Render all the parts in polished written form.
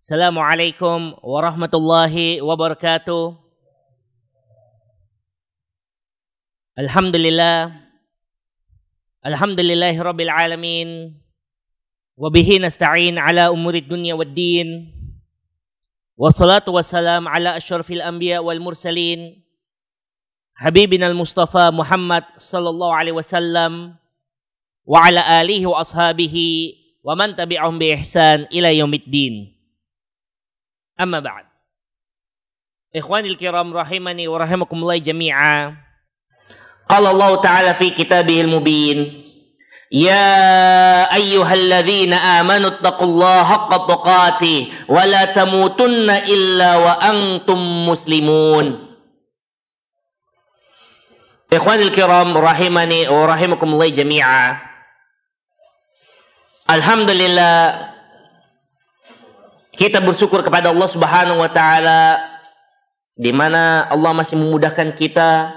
Assalamualaikum warahmatullahi wabarakatuh. Alhamdulillahi rabbil alamin. Wabihi nasta'in ala umurid dunya waddin. Wassalatu wassalam ala asyrafil anbiya wal mursalin. Habibina al-Mustafa Muhammad sallallahu alaihi wasallam. Wa ala alihi wa ashabihi wa man tabi'ahum bi ihsan ila yaumiddin. Amma ba'd. Ikhwanil kiram rahimani wa rahimakumullah jami'a. Qala Allah Ta'ala fi kitabihil mubin. Ya ayyuhalladzina amanu taqullaha haqqa tuqatih wa la tamutunna illa wa antum muslimun. Ikhwanil kiram rahimani wa rahimakumullah jami'a. Alhamdulillah, kita bersyukur kepada Allah Subhanahu wa taala di mana Allah masih memudahkan kita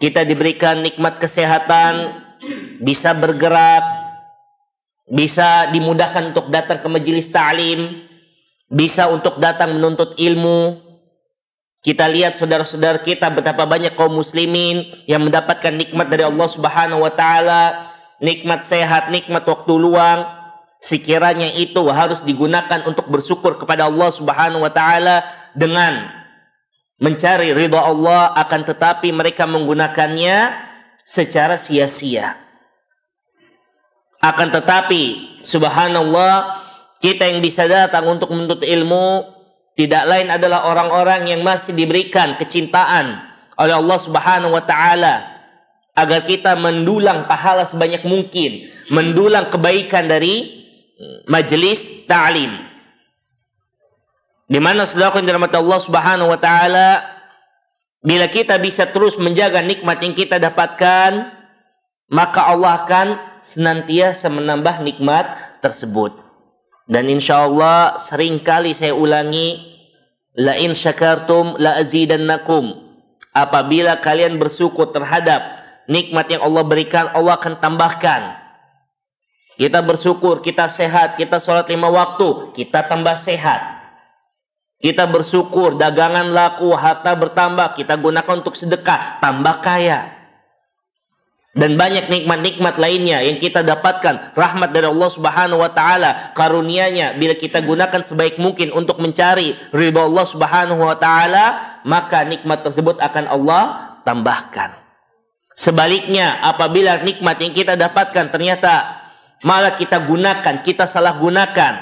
diberikan nikmat kesehatan, bisa bergerak, bisa dimudahkan untuk datang ke majelis ta'lim, bisa untuk datang menuntut ilmu. Kita lihat saudara-saudara kita betapa banyak kaum muslimin yang mendapatkan nikmat dari Allah Subhanahu wa taala, nikmat sehat, nikmat waktu luang. Sekiranya itu harus digunakan untuk bersyukur kepada Allah Subhanahu wa taala dengan mencari ridha Allah, akan tetapi mereka menggunakannya secara sia-sia. Akan tetapi subhanallah, kita yang bisa datang untuk menuntut ilmu tidak lain adalah orang-orang yang masih diberikan kecintaan oleh Allah Subhanahu wa taala agar kita mendulang pahala sebanyak mungkin, mendulang kebaikan dari majelis ta'lim. Di mana saudara yang dirahmati Allah Subhanahu wa taala, bila kita bisa terus menjaga nikmat yang kita dapatkan, maka Allah akan senantiasa menambah nikmat tersebut. Dan insyaallah seringkali saya ulangi, la in syakartum la azidannakum. Apabila kalian bersyukur terhadap nikmat yang Allah berikan, Allah akan tambahkan. Kita bersyukur, kita sehat, kita sholat 5 waktu, kita tambah sehat. Kita bersyukur, dagangan laku, harta bertambah, kita gunakan untuk sedekah, tambah kaya. Dan banyak nikmat-nikmat lainnya yang kita dapatkan, rahmat dari Allah Subhanahu wa taala, karunia-Nya bila kita gunakan sebaik mungkin untuk mencari ridha Allah Subhanahu wa taala, maka nikmat tersebut akan Allah tambahkan. Sebaliknya, apabila nikmat yang kita dapatkan ternyata malah kita gunakan, kita salah gunakan.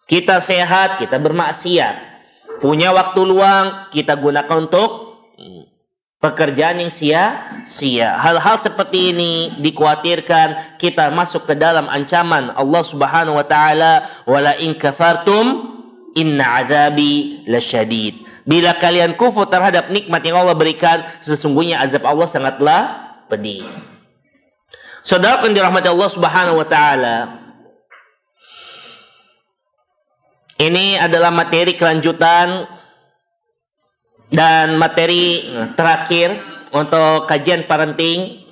Kita sehat, kita bermaksiat. Punya waktu luang, kita gunakan untuk pekerjaan yang sia-sia. Hal-hal seperti ini dikhawatirkan kita masuk ke dalam ancaman Allah Subhanahu wa taala, wala in kafartum inna azabi lasyadid. Bila kalian kufur terhadap nikmat yang Allah berikan, sesungguhnya azab Allah sangatlah pedih. Saudara yang dirahmati Allah Subhanahu wa taala, ini adalah materi kelanjutan dan materi terakhir untuk kajian parenting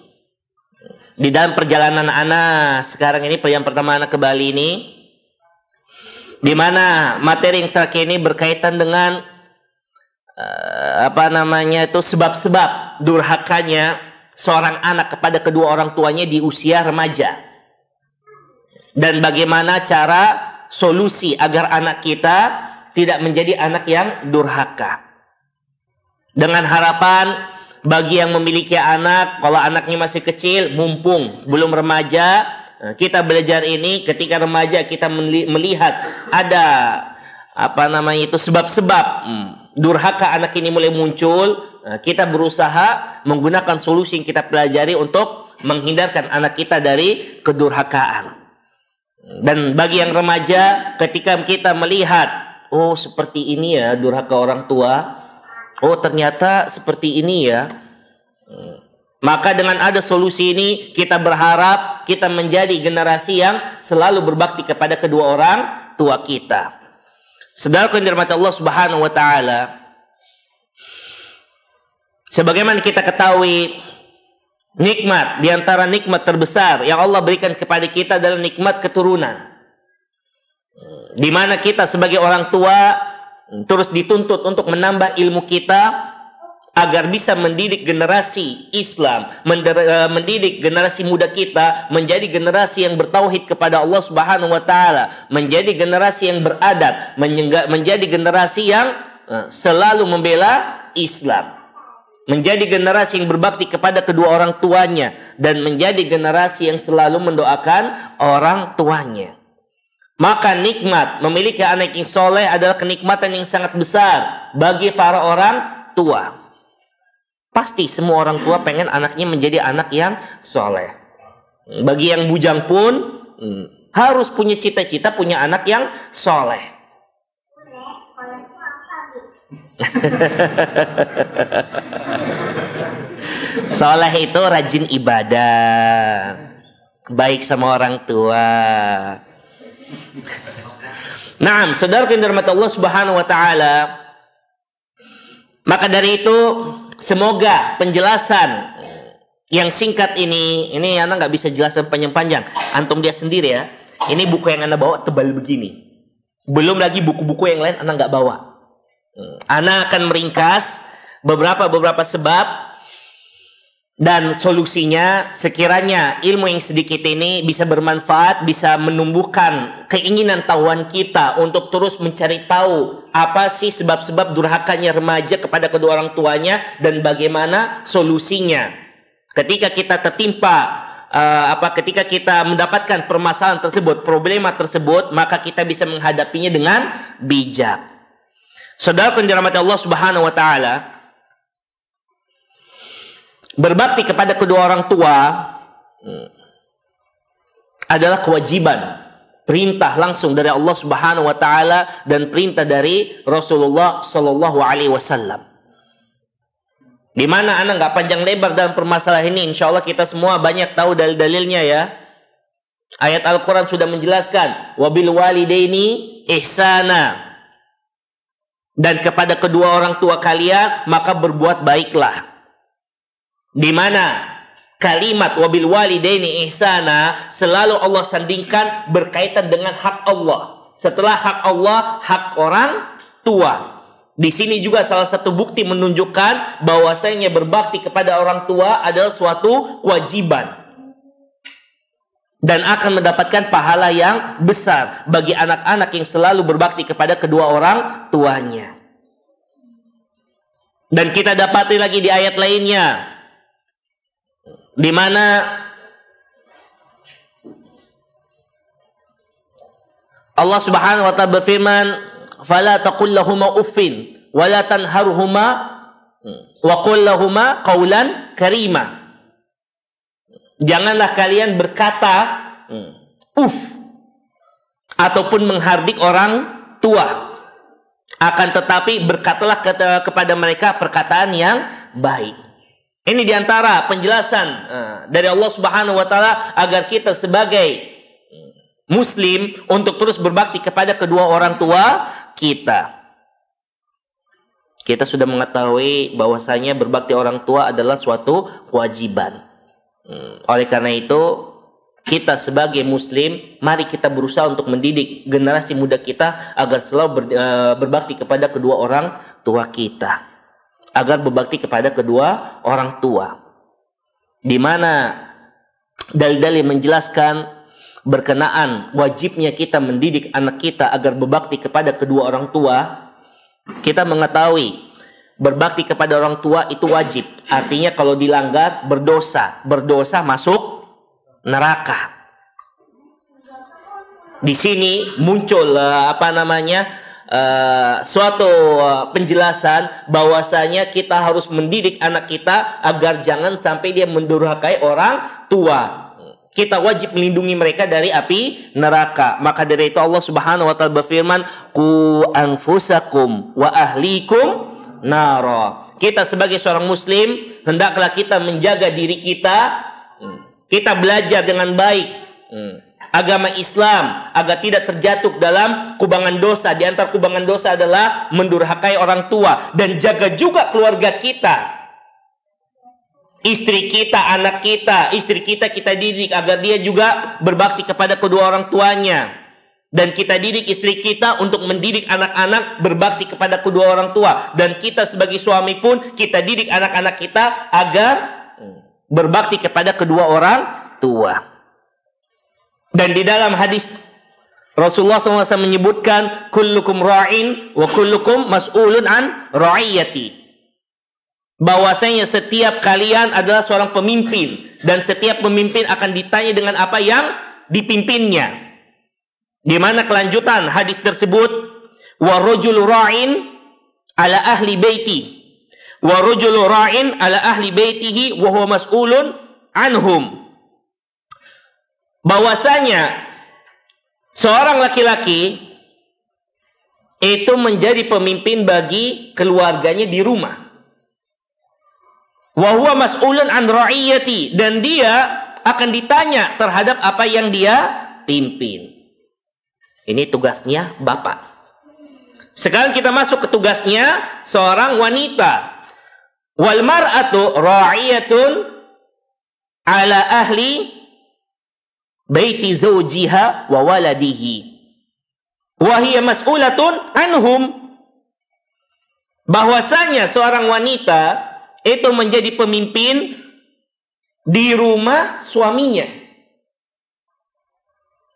di dalam perjalanan anak sekarang ini, yang pertama anak ke Bali ini, di mana materi yang terakhir ini berkaitan dengan sebab-sebab durhakanya seorang anak kepada kedua orang tuanya di usia remaja, dan bagaimana cara solusi agar anak kita tidak menjadi anak yang durhaka. Dengan harapan bagi yang memiliki anak, kalau anaknya masih kecil, mumpung sebelum remaja, kita belajar ini. Ketika remaja kita melihat ada sebab-sebab durhaka anak ini mulai muncul, kita berusaha menggunakan solusi yang kita pelajari untuk menghindarkan anak kita dari kedurhakaan. Dan bagi yang remaja, ketika kita melihat, oh seperti ini ya durhaka orang tua, oh ternyata seperti ini ya, maka dengan ada solusi ini kita berharap kita menjadi generasi yang selalu berbakti kepada kedua orang tua kita. Saudara yang dirahmati Allah Subhanahu wa taala, sebagaimana kita ketahui, nikmat, di antara nikmat terbesar yang Allah berikan kepada kita adalah nikmat keturunan. Di mana kita sebagai orang tua terus dituntut untuk menambah ilmu kita agar bisa mendidik generasi Islam, mendidik generasi muda kita menjadi generasi yang bertauhid kepada Allah Subhanahu wa taala, menjadi generasi yang beradab, menjadi generasi yang selalu membela Islam, menjadi generasi yang berbakti kepada kedua orang tuanya, dan menjadi generasi yang selalu mendoakan orang tuanya. Maka nikmat memiliki anak yang soleh adalah kenikmatan yang sangat besar bagi para orang tua. Pasti semua orang tua pengen anaknya menjadi anak yang soleh. Bagi yang bujang pun harus punya cita-cita punya anak yang soleh. Soleh itu rajin ibadah, baik sama orang tua. Naam, saudara yang dirahmati Allah Subhanahu wa taala. Maka dari itu, semoga penjelasan yang singkat ini anak nggak bisa jelasin panjang-panjang. Antum lihat sendiri ya. Ini buku yang anak bawa tebal begini. Belum lagi buku-buku yang lain anak nggak bawa. Anak akan meringkas beberapa sebab dan solusinya. Sekiranya ilmu yang sedikit ini bisa bermanfaat, bisa menumbuhkan keinginan tahuan kita untuk terus mencari tahu apa sih sebab-sebab durhakanya remaja kepada kedua orang tuanya dan bagaimana solusinya. Ketika kita tertimpa ketika kita mendapatkan permasalahan tersebut, problema tersebut, maka kita bisa menghadapinya dengan bijak. Saudara yang dirahmati Allah Subhanahu wa taala, berbakti kepada kedua orang tua adalah kewajiban, perintah langsung dari Allah Subhanahu wa taala dan perintah dari Rasulullah sallallahu alaihi wasallam. Di mana anak nggak panjang lebar dalam permasalahan ini, insyaallah kita semua banyak tahu dalil-dalilnya ya. Ayat Al-Qur'an sudah menjelaskan wabil walidaini ihsana, dan kepada kedua orang tua kalian maka berbuat baiklah. Di mana kalimat wabil walidaini ihsana selalu Allah sandingkan berkaitan dengan hak Allah. Setelah hak Allah, hak orang tua. Di sini juga salah satu bukti menunjukkan bahwasanya berbakti kepada orang tua adalah suatu kewajiban dan akan mendapatkan pahala yang besar bagi anak-anak yang selalu berbakti kepada kedua orang tuanya. Dan kita dapati lagi di ayat lainnya, di mana Allah Subhanahu wa taala berfirman, "Fala taqul lahumā uffin wa la tanharhumā wa qul lahumā qawlan karīmā." Janganlah kalian berkata ataupun menghardik orang tua, akan tetapi berkatalah kepada mereka perkataan yang baik. Ini diantara penjelasan dari Allah Subhanahu wa taala agar kita sebagai muslim untuk terus berbakti kepada kedua orang tua kita. Kita sudah mengetahui bahwasanya berbakti orang tua adalah suatu kewajiban. Oleh karena itu, kita sebagai muslim, mari kita berusaha untuk mendidik generasi muda kita agar selalu berbakti kepada kedua orang tua kita, agar berbakti kepada kedua orang tua. Di mana dalil-dalil menjelaskan berkenaan wajibnya kita mendidik anak kita agar berbakti kepada kedua orang tua. Kita mengetahui berbakti kepada orang tua itu wajib. Artinya kalau dilanggar berdosa masuk neraka. Di sini muncul suatu penjelasan bahwasanya kita harus mendidik anak kita agar jangan sampai dia mendurhakai orang tua. Kita wajib melindungi mereka dari api neraka. Maka dari itu Allah Subhanahu wa taala berfirman, "Qu anfusakum wa ahlikum nara." Kita sebagai seorang muslim hendaklah kita menjaga diri kita. Kita belajar dengan baik agama Islam agar tidak terjatuh dalam kubangan dosa. Di antara kubangan dosa adalah mendurhakai orang tua, dan jaga juga keluarga kita. Istri kita, anak kita, kita didik agar dia juga berbakti kepada kedua orang tuanya. Dan kita didik istri kita untuk mendidik anak-anak berbakti kepada kedua orang tua. Dan kita sebagai suami pun, kita didik anak-anak kita agar berbakti kepada kedua orang tua. Dan di dalam hadis Rasulullah SAW menyebutkan, kullukum ra'in wa kullukum mas'ulun an ra'iyati. Bahwasanya setiap kalian adalah seorang pemimpin. Dan setiap pemimpin akan ditanya dengan apa yang dipimpinnya. Di mana kelanjutan hadis tersebut, wa rajulu ra'in ala ahli baiti wa rajulu ra'in ala ahli baitihi wa huwa mas'ulun anhum. Bahwasanya seorang laki-laki itu menjadi pemimpin bagi keluarganya di rumah. Wa huwa mas'ulun an ra'iyati, dan dia akan ditanya terhadap apa yang dia pimpin. Ini tugasnya bapak. Sekarang kita masuk ke tugasnya seorang wanita. Wal mar'atu ra'iyatun ala ahli baiti zawjiha wa waladihi. Wa hiya mas'ulatun anhum. Bahwasanya seorang wanita itu menjadi pemimpin di rumah suaminya.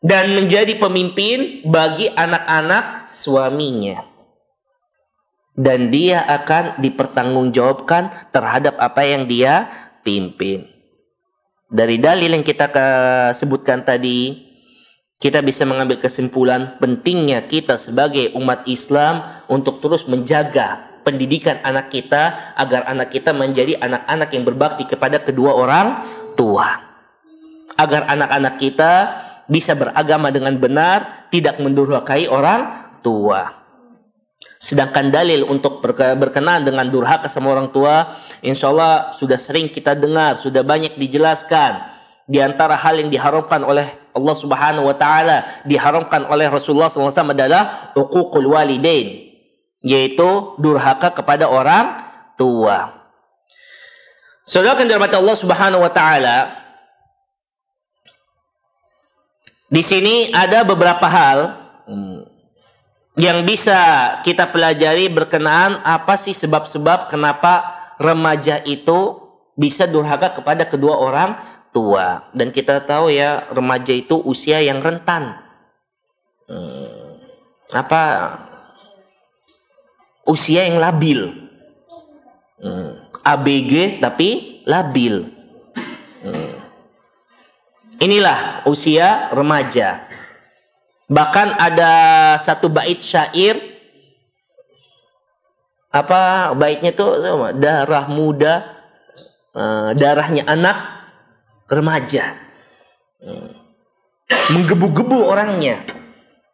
Dan menjadi pemimpin bagi anak-anak suaminya. Dan dia akan dipertanggungjawabkan terhadap apa yang dia pimpin. Dari dalil yang kita sebutkan tadi, kita bisa mengambil kesimpulan pentingnya kita sebagai umat Islam untuk terus menjaga pendidikan anak kita, agar anak kita menjadi anak-anak yang berbakti kepada kedua orang tua. Agar anak-anak kita bisa beragama dengan benar, tidak mendurhakai orang tua. Sedangkan dalil untuk berkenaan dengan durhaka sama orang tua, insya Allah sudah sering kita dengar, sudah banyak dijelaskan. Di antara hal yang diharamkan oleh Allah Subhanahu wa Ta'ala, diharamkan oleh Rasulullah SAW adalah uququl walidain, yaitu durhaka kepada orang tua. Saudara yang dirahmati Allah Subhanahu wa Ta'ala, di sini ada beberapa hal yang bisa kita pelajari berkenaan apa sih sebab-sebab kenapa remaja itu bisa durhaka kepada kedua orang tua. Dan kita tahu ya, remaja itu usia yang rentan. Usia yang labil. ABG tapi labil. Inilah usia remaja. Bahkan ada satu bait syair, apa baitnya itu, darah muda, darahnya anak remaja. Menggebu-gebu orangnya,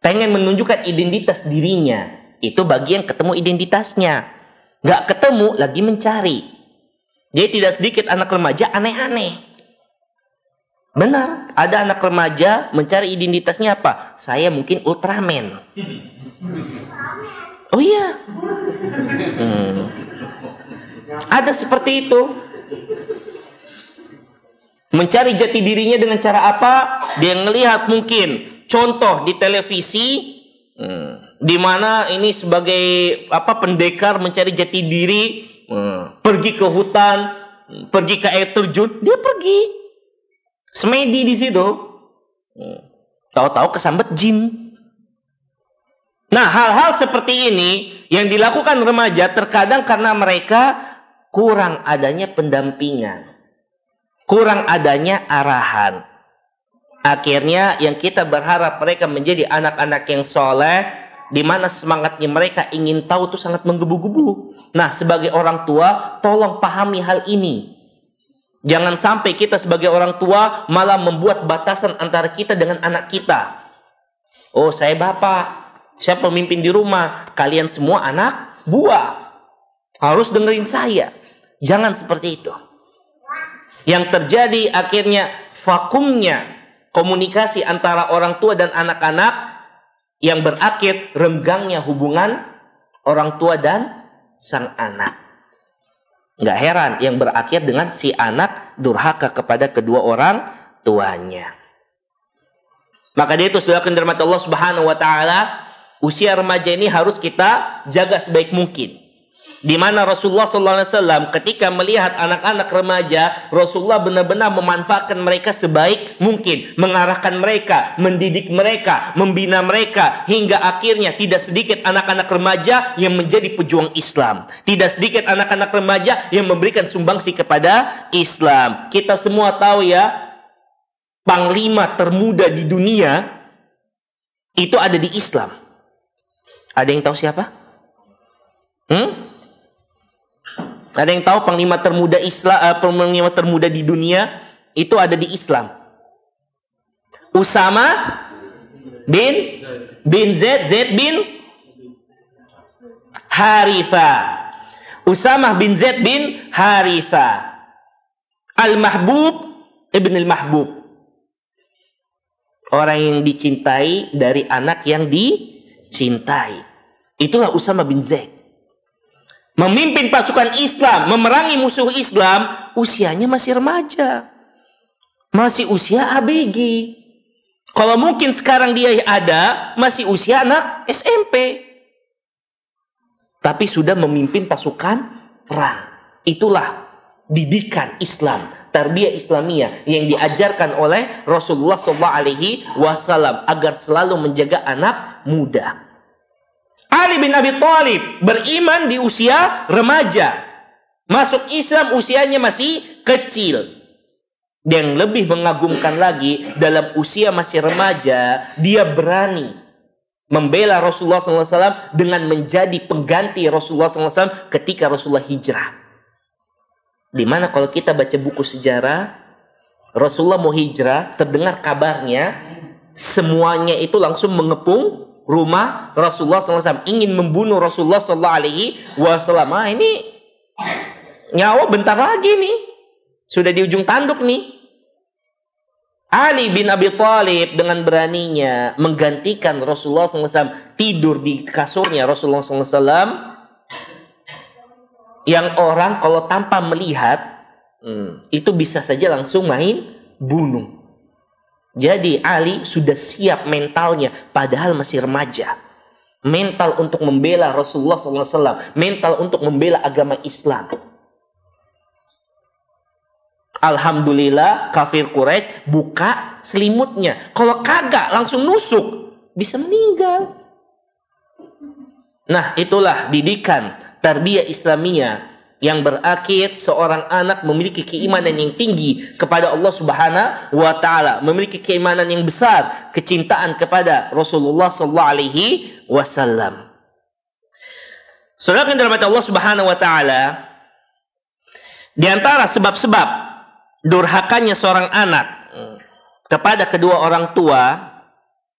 pengen menunjukkan identitas dirinya. Itu bagian ketemu identitasnya. Gak ketemu, lagi mencari. Jadi tidak sedikit anak remaja aneh-aneh. Benar, ada anak remaja mencari identitasnya apa? Saya mungkin Ultraman. Oh iya. Ada seperti itu. Mencari jati dirinya dengan cara apa? Dia ngelihat mungkin contoh di televisi, di mana ini sebagai pendekar mencari jati diri, pergi ke hutan, pergi ke air terjun, dia pergi. Semedi di situ, tahu-tahu kesambet jin. Nah, hal-hal seperti ini yang dilakukan remaja terkadang karena mereka kurang adanya pendampingan, kurang adanya arahan. Akhirnya yang kita berharap mereka menjadi anak-anak yang soleh, di mana semangatnya mereka ingin tahu itu sangat menggebu-gebu. Nah, sebagai orang tua, tolong pahami hal ini. Jangan sampai kita sebagai orang tua malah membuat batasan antara kita dengan anak kita. Oh, saya bapak, saya pemimpin di rumah, kalian semua anak buah, harus dengerin saya. Jangan seperti itu. Yang terjadi akhirnya vakumnya komunikasi antara orang tua dan anak-anak, yang berakhir renggangnya hubungan orang tua dan sang anak. Nggak heran yang berakhir dengan si anak durhaka kepada kedua orang tuanya. Maka dia itu saudara yang dirahmati Allah Subhanahu wa taala, usia remaja ini harus kita jaga sebaik mungkin. Di mana Rasulullah SAW ketika melihat anak-anak remaja, Rasulullah benar-benar memanfaatkan mereka sebaik mungkin, mengarahkan mereka, mendidik mereka, membina mereka, hingga akhirnya tidak sedikit anak-anak remaja yang menjadi pejuang Islam, tidak sedikit anak-anak remaja yang memberikan sumbangsi kepada Islam. Kita semua tahu ya, panglima termuda di dunia itu ada di Islam. Ada yang tahu siapa? Ada yang tahu panglima termuda Islam, panglima termuda di dunia itu ada di Islam? Usama bin Zaid bin Haritha. Usama bin Zaid bin Haritha. Al-Mahbub ibn al-Mahbub. Orang yang dicintai dari anak yang dicintai. Itulah Usama bin Zaid. Memimpin pasukan Islam, memerangi musuh Islam, usianya masih remaja. Masih usia ABG. Kalau mungkin sekarang dia ada, masih usia anak SMP. Tapi sudah memimpin pasukan perang. Itulah didikan Islam, tarbiyah Islamiyah yang diajarkan oleh Rasulullah SAW agar selalu menjaga anak muda. Ali bin Abi Thalib beriman di usia remaja. Masuk Islam usianya masih kecil. Yang lebih mengagumkan lagi, dalam usia masih remaja, dia berani membela Rasulullah SAW dengan menjadi pengganti Rasulullah SAW ketika Rasulullah hijrah. Dimana kalau kita baca buku sejarah, Rasulullah mau hijrah, terdengar kabarnya, semuanya itu langsung mengepung rumah Rasulullah SAW, ingin membunuh Rasulullah SAW. Ini nyawa bentar lagi nih, sudah di ujung tanduk nih. Ali bin Abi Thalib dengan beraninya menggantikan Rasulullah SAW, tidur di kasurnya Rasulullah SAW, yang orang kalau tanpa melihat itu bisa saja langsung main bunuh. Jadi Ali sudah siap mentalnya, padahal masih remaja. Mental untuk membela Rasulullah SAW, mental untuk membela agama Islam. Alhamdulillah kafir Quraisy buka selimutnya. Kalau kagak langsung nusuk, bisa meninggal. Nah, itulah didikan tarbiyah Islamiyah yang berakhir seorang anak memiliki keimanan yang tinggi kepada Allah Subhanahu wa taala, memiliki keimanan yang besar, kecintaan kepada Rasulullah sallallahu alaihi wasallam. Saudara yang dirahmati Allah Subhanahu wa taala, di antara sebab-sebab durhakanya seorang anak kepada kedua orang tua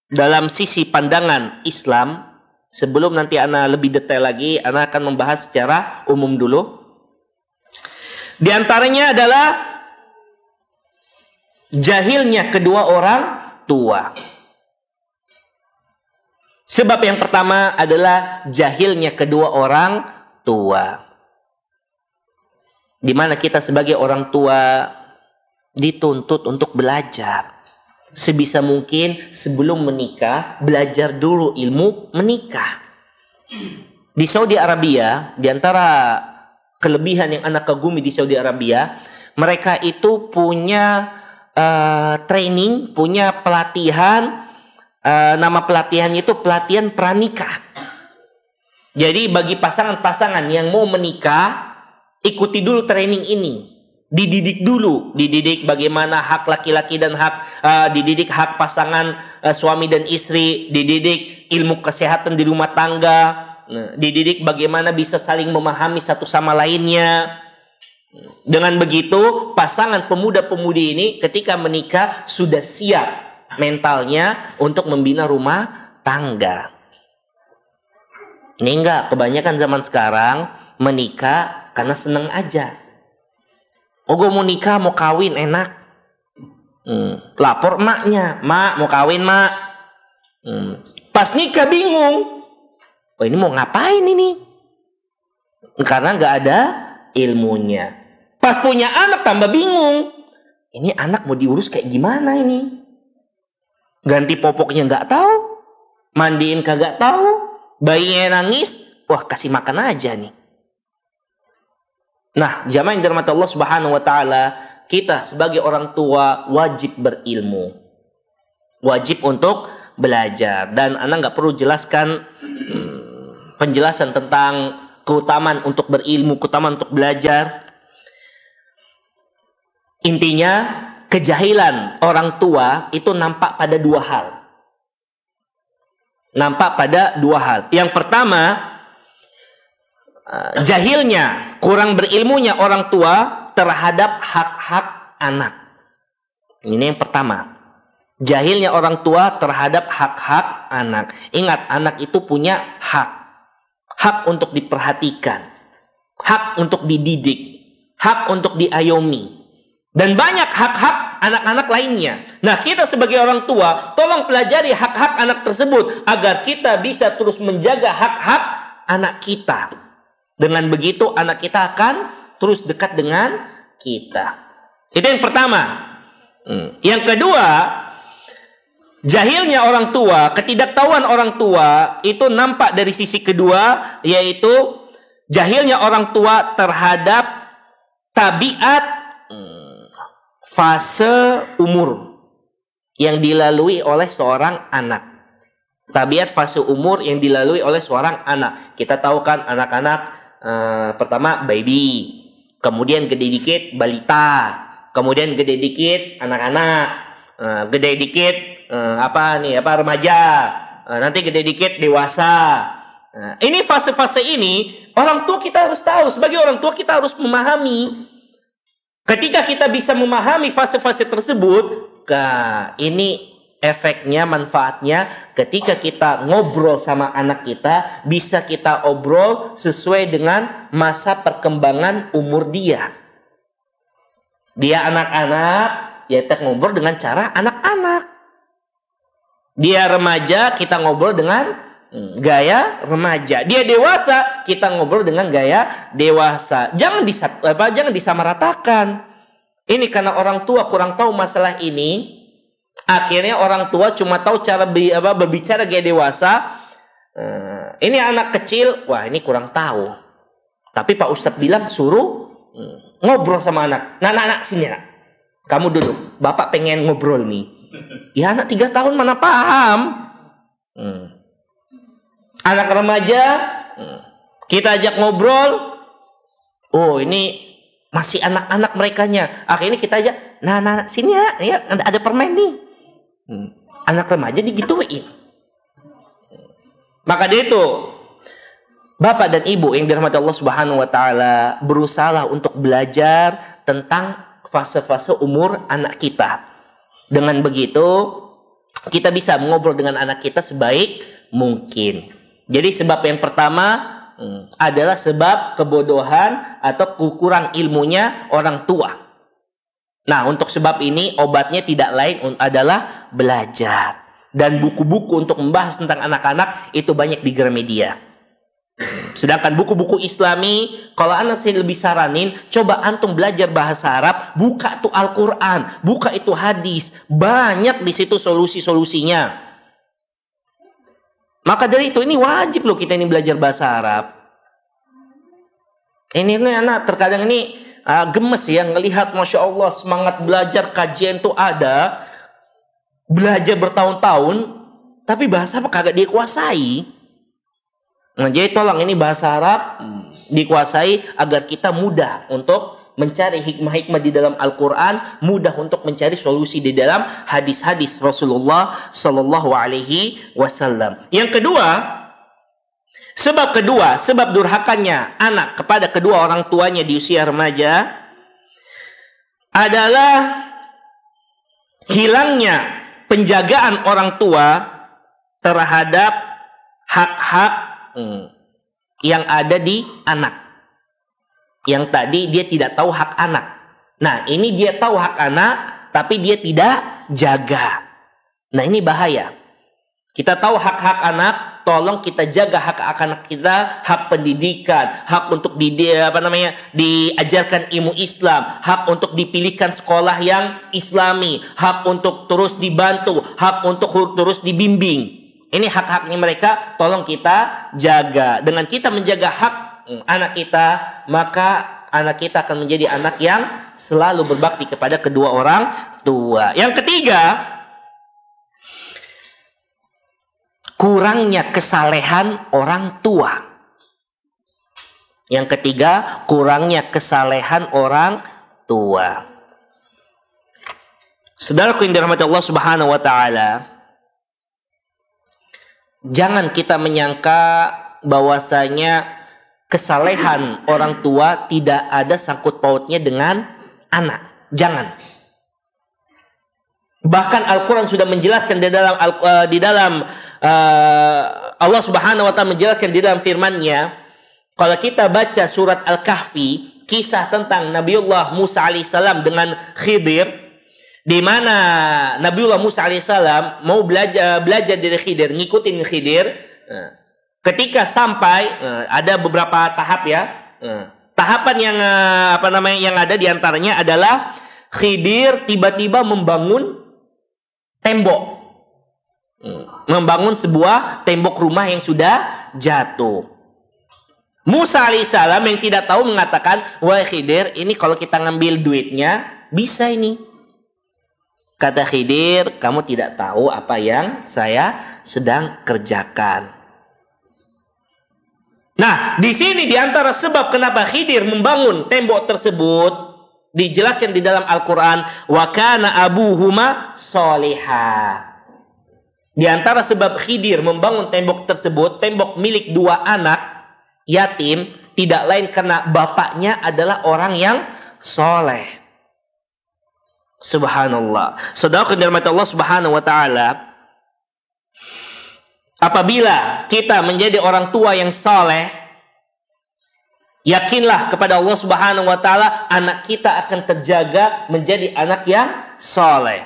dalam sisi pandangan Islam, sebelum nanti ana lebih detail lagi, ana akan membahas secara umum dulu. Di antaranya adalah jahilnya kedua orang tua. Sebab yang pertama adalah jahilnya kedua orang tua. Di mana kita sebagai orang tua dituntut untuk belajar. Sebisa mungkin sebelum menikah, belajar dulu ilmu menikah. Di Saudi Arabia, di antara kelebihan yang anak kagumi di Saudi Arabia, mereka itu punya training, punya pelatihan, nama pelatihannya itu pelatihan pranikah. Jadi bagi pasangan-pasangan yang mau menikah, ikuti dulu training ini. Dididik dulu, dididik bagaimana hak laki-laki dan dididik hak pasangan suami dan istri, dididik ilmu kesehatan di rumah tangga, dididik bagaimana bisa saling memahami satu sama lainnya. Dengan begitu, pasangan pemuda-pemudi ini ketika menikah sudah siap mentalnya untuk membina rumah tangga. Ini enggak, kebanyakan zaman sekarang menikah karena seneng aja. Oh, gue mau nikah, mau kawin, enak. Lapor emaknya, mak mau kawin mak. Pas nikah bingung. Oh, ini mau ngapain ini? Karena nggak ada ilmunya. Pas punya anak tambah bingung. Ini anak mau diurus kayak gimana ini? Ganti popoknya nggak tahu, mandiin kagak tahu, bayinya nangis, wah kasih makan aja nih. Nah, jamaah yang dirahmati Allah Subhanahu wa taala, kita sebagai orang tua wajib berilmu. Wajib untuk belajar, dan Anda nggak perlu jelaskan penjelasan tentang keutamaan untuk berilmu, keutamaan untuk belajar. Intinya, kejahilan orang tua itu nampak pada dua hal. Nampak pada dua hal. Yang pertama, jahilnya, kurang berilmunya orang tua terhadap hak-hak anak. Ini yang pertama. Jahilnya orang tua terhadap hak-hak anak. Ingat, anak itu punya hak. Hak untuk diperhatikan. Hak untuk dididik. Hak untuk diayomi. Dan banyak hak-hak anak-anak lainnya. Nah, kita sebagai orang tua, tolong pelajari hak-hak anak tersebut agar kita bisa terus menjaga hak-hak anak kita. Dengan begitu, anak kita akan terus dekat dengan kita. Itu yang pertama. Yang kedua, jahilnya orang tua, ketidaktahuan orang tua, itu nampak dari sisi kedua, yaitu jahilnya orang tua terhadap tabiat fase umur yang dilalui oleh seorang anak. Tabiat fase umur yang dilalui oleh seorang anak. Kita tahu kan anak-anak pertama baby, kemudian gede dikit balita, kemudian gede dikit anak-anak, gede dikit remaja, nanti gede dikit dewasa. Ini fase-fase ini orang tua kita harus tahu. Sebagai orang tua kita harus memahami. Ketika kita bisa memahami fase-fase tersebut, ini efeknya, manfaatnya ketika kita ngobrol sama anak kita, bisa kita obrol sesuai dengan masa perkembangan umur dia. Dia anak-anak, ya kita ngobrol dengan cara anak-anak. Dia remaja, kita ngobrol dengan gaya remaja. Dia dewasa, kita ngobrol dengan gaya dewasa. Jangan disamaratakan. Ini karena orang tua kurang tahu masalah ini, akhirnya orang tua cuma tahu cara berbicara gaya dewasa. Ini anak kecil, wah ini kurang tahu. Tapi Pak Ustadz bilang suruh ngobrol sama anak. Nah, sini nak. Kamu duduk. Bapak pengen ngobrol nih. Ya anak 3 tahun mana paham. Anak remaja, kita ajak ngobrol. Oh, ini masih anak-anak merekanya. Akhirnya kita ajak, nah sini ya ada permen nih. Anak remaja digituin. Maka dari itu, Bapak dan Ibu yang dirahmati Allah Subhanahu wa taala, berusahalah untuk belajar tentang fase-fase umur anak kita. Dengan begitu, kita bisa mengobrol dengan anak kita sebaik mungkin. Jadi sebab yang pertama adalah sebab kebodohan atau kurang ilmunya orang tua. Nah, untuk sebab ini obatnya tidak lain adalah belajar. Dan buku-buku untuk membahas tentang anak-anak itu banyak di Gramedia. Sedangkan buku-buku Islami, kalau anak saya lebih saranin, coba antum belajar bahasa Arab, buka tuh Al-Quran, buka itu hadis, banyak di situ solusi-solusinya. Maka dari itu ini wajib loh kita ini belajar bahasa Arab. Ini anak terkadang ini gemes ya ngelihat, Masya Allah, semangat belajar kajian tuh ada, belajar bertahun-tahun, tapi bahasa apa kagak dia kuasai. Nah, jadi tolong ini bahasa Arab dikuasai agar kita mudah untuk mencari hikmah-hikmah di dalam Al-Quran, mudah untuk mencari solusi di dalam hadis-hadis Rasulullah Sallallahu Alaihi Wasallam. Yang kedua, sebab durhakanya anak kepada kedua orang tuanya di usia remaja adalah hilangnya penjagaan orang tua terhadap hak-hak yang ada di anak. Yang tadi dia tidak tahu hak anak. Nah, ini dia tahu hak anak, tapi dia tidak jaga. Nah, ini bahaya. Kita tahu hak-hak anak, tolong kita jaga hak anak kita, hak pendidikan, hak untuk diajarkan ilmu Islam, hak untuk dipilihkan sekolah yang Islami, hak untuk terus dibantu, hak untuk terus dibimbing. Ini hak-haknya mereka, tolong kita jaga. Dengan kita menjaga hak anak kita, maka anak kita akan menjadi anak yang selalu berbakti kepada kedua orang tua. Yang ketiga, kurangnya kesalehan orang tua. Yang ketiga, kurangnya kesalehan orang tua. Saudaraku yang dirahmati Allah Subhanahu wa taala, jangan kita menyangka bahwasanya kesalehan orang tua tidak ada sangkut pautnya dengan anak. Jangan. Bahkan Al-Quran sudah menjelaskan di dalam Allah Subhanahu wa taala menjelaskan di dalam firman-Nya. Kalau kita baca surat Al-Kahfi, kisah tentang Nabiullah Musa alaihissalam dengan Khidir, di mana Nabiullah Musa alaihissalam mau belajar dari Khidir, ngikutin Khidir. Ketika sampai ada beberapa tahap ya. Tahapan yang ada diantaranya adalah Khidir tiba-tiba membangun tembok. Membangun sebuah tembok rumah yang sudah jatuh. Musa alaihissalam yang tidak tahu mengatakan, wahai Khidir, ini kalau kita ngambil duitnya, bisa ini. Kata Khidir, kamu tidak tahu apa yang saya sedang kerjakan. Nah, di sini diantara sebab kenapa Khidir membangun tembok tersebut, dijelaskan di dalam Al-Quran, wa kana abuhuma sholiha. Di antara sebab Khidir membangun tembok tersebut, tembok milik dua anak yatim, tidak lain karena bapaknya adalah orang yang soleh. Subhanallah. Saudara dirahmati Allah Subhanahu wa taala, apabila kita menjadi orang tua yang soleh, yakinlah kepada Allah Subhanahu wa taala, anak kita akan terjaga menjadi anak yang soleh.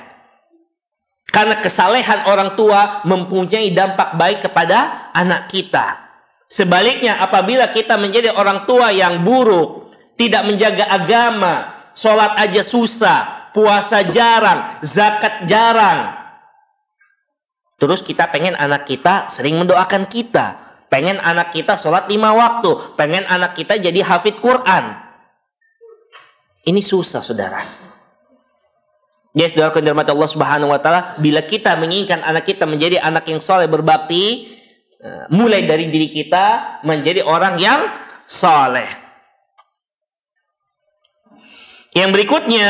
Karena kesalehan orang tua mempunyai dampak baik kepada anak kita. Sebaliknya, apabila kita menjadi orang tua yang buruk, tidak menjaga agama, sholat aja susah, puasa jarang, zakat jarang, terus kita pengen anak kita sering mendoakan kita, pengen anak kita sholat 5 waktu, pengen anak kita jadi hafid Quran. Ini susah, saudara. Ya, saudara yang dirahmati Allah Subhanahu wa taala, bila kita menginginkan anak kita menjadi anak yang soleh berbakti, mulai dari diri kita menjadi orang yang soleh. Yang berikutnya,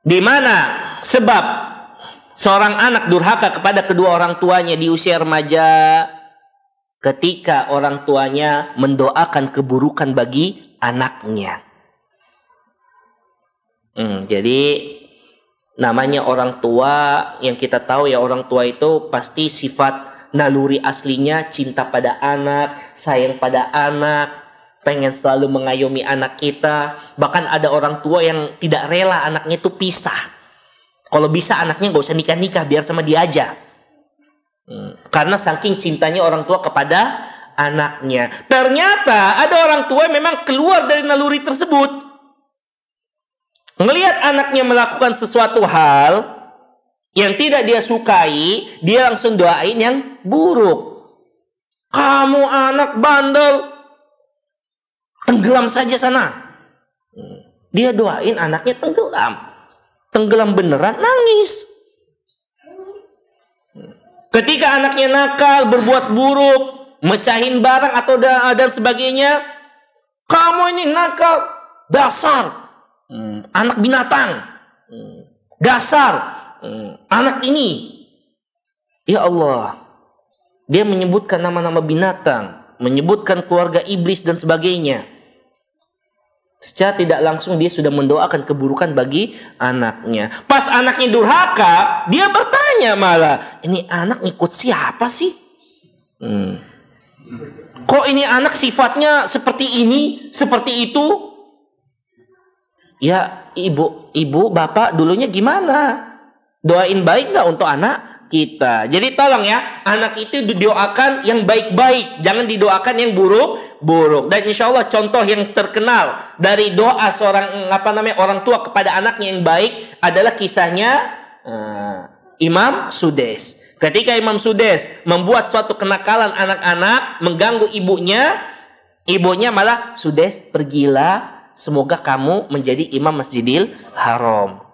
di mana sebab seorang anak durhaka kepada kedua orang tuanya di usia remaja, ketika orang tuanya mendoakan keburukan bagi anaknya. Jadi namanya orang tua, yang kita tahu ya, orang tua itu pasti sifat naluri aslinya cinta pada anak, sayang pada anak, pengen selalu mengayomi anak kita. Bahkan ada orang tua yang tidak rela anaknya itu pisah. Kalau bisa anaknya gak usah nikah-nikah, biar sama dia aja. Karena saking cintanya orang tua kepada anaknya. Ternyata ada orang tua yang memang keluar dari naluri tersebut. Melihat anaknya melakukan sesuatu hal yang tidak dia sukai, dia langsung doain yang buruk. Kamu anak bandel, tenggelam saja sana. Dia doain anaknya tenggelam. Tenggelam beneran, nangis. Ketika anaknya nakal, berbuat buruk, mecahin barang atau dan sebagainya, kamu ini nakal, dasar anak binatang, dasar anak ini. Ya Allah, dia menyebutkan nama-nama binatang, menyebutkan keluarga iblis dan sebagainya. Secara tidak langsung dia sudah mendoakan keburukan bagi anaknya. Pas anaknya durhaka, dia bertanya malah, ini anak ngikut siapa sih? Kok ini anak sifatnya seperti ini, seperti itu? Ya, ibu, bapak dulunya gimana? Doain baik nggak untuk anak kita. Jadi tolong ya, anak itu didoakan yang baik-baik, jangan didoakan yang buruk-buruk. Dan insya Allah contoh yang terkenal dari doa seorang orang tua kepada anaknya yang baik adalah kisahnya Imam Sudes. Ketika Imam Sudes membuat suatu kenakalan anak-anak, mengganggu ibunya malah, Sudes pergilah, semoga kamu menjadi imam Masjidil Haram.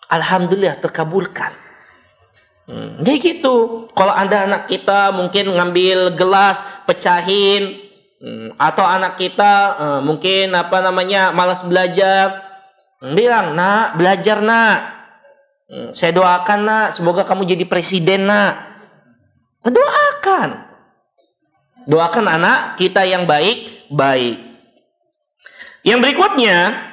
Alhamdulillah terkabulkan. Jadi gitu. Kalau ada anak kita mungkin ngambil gelas, pecahin, atau anak kita mungkin malas belajar, bilang, nak, belajar nak. Saya doakan nak, semoga kamu jadi presiden nak. Doakan anak kita yang baik-baik. Yang berikutnya,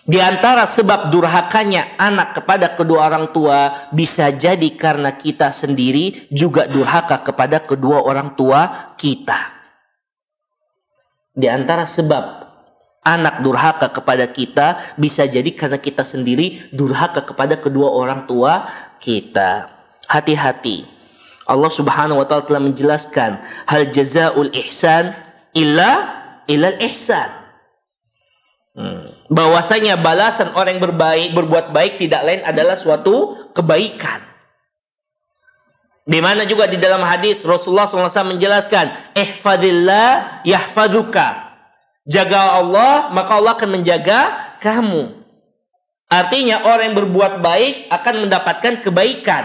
di antara sebab durhakanya anak kepada kedua orang tua bisa jadi karena kita sendiri juga durhaka kepada kedua orang tua kita. Di antara sebab anak durhaka kepada kita bisa jadi karena kita sendiri durhaka kepada kedua orang tua kita. Hati-hati. Allah Subhanahu wa taala telah menjelaskan, hal jazaul ihsan ilal ihsan. Bahwasanya balasan orang yang berbuat baik tidak lain adalah suatu kebaikan. Di mana juga di dalam hadis Rasulullah SAW menjelaskan, ihfadillah yahfazuka. Jaga Allah, maka Allah akan menjaga kamu. Artinya orang yang berbuat baik akan mendapatkan kebaikan.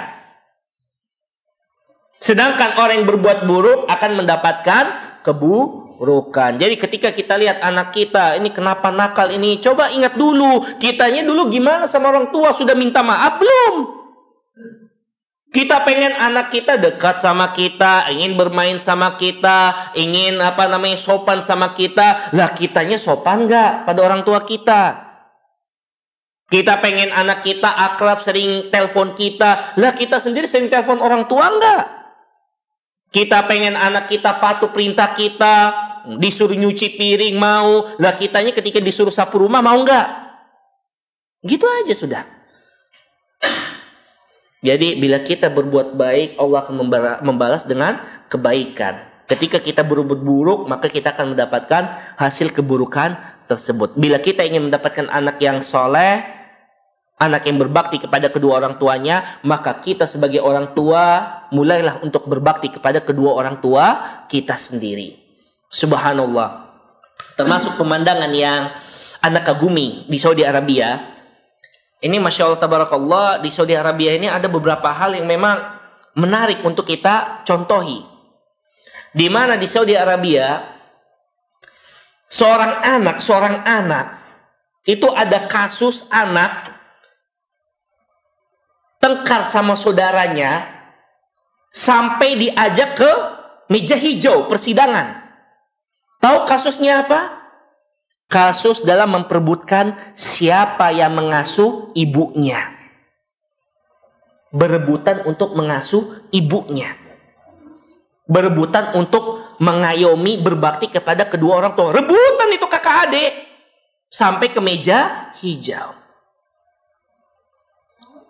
Sedangkan orang yang berbuat buruk akan mendapatkan keburukan. Jadi ketika kita lihat anak kita, ini kenapa nakal ini? Coba ingat dulu, kitanya dulu gimana sama orang tua? Sudah minta maaf belum? Kita pengen anak kita dekat sama kita, ingin bermain sama kita, ingin sopan sama kita. Lah kitanya sopan nggak pada orang tua kita? Kita pengen anak kita akrab, sering telepon kita. Lah kita sendiri sering telepon orang tua nggak? Kita pengen anak kita patuh perintah kita, disuruh nyuci piring mau, lah kitanya ketika disuruh sapu rumah mau nggak? Gitu aja sudah. Jadi bila kita berbuat baik, Allah akan membalas dengan kebaikan. Ketika kita berbuat buruk, maka kita akan mendapatkan hasil keburukan tersebut. Bila kita ingin mendapatkan anak yang soleh, anak yang berbakti kepada kedua orang tuanya, maka kita sebagai orang tua mulailah untuk berbakti kepada kedua orang tua kita sendiri. Subhanallah. Termasuk pemandangan yang anak kagumi di Saudi Arabia. Ini Masya Allah Tabarakallah, di Saudi Arabia ini ada beberapa hal yang memang menarik untuk kita contohi. Di mana di Saudi Arabia seorang anak itu ada kasus anak tengkar sama saudaranya sampai diajak ke meja hijau persidangan. Tahu kasusnya apa? Kasus dalam memperebutkan siapa yang mengasuh ibunya. Berebutan untuk mengasuh ibunya. Berebutan untuk mengayomi, berbakti kepada kedua orang tua. Rebutan itu kakak adik. Sampai ke meja hijau.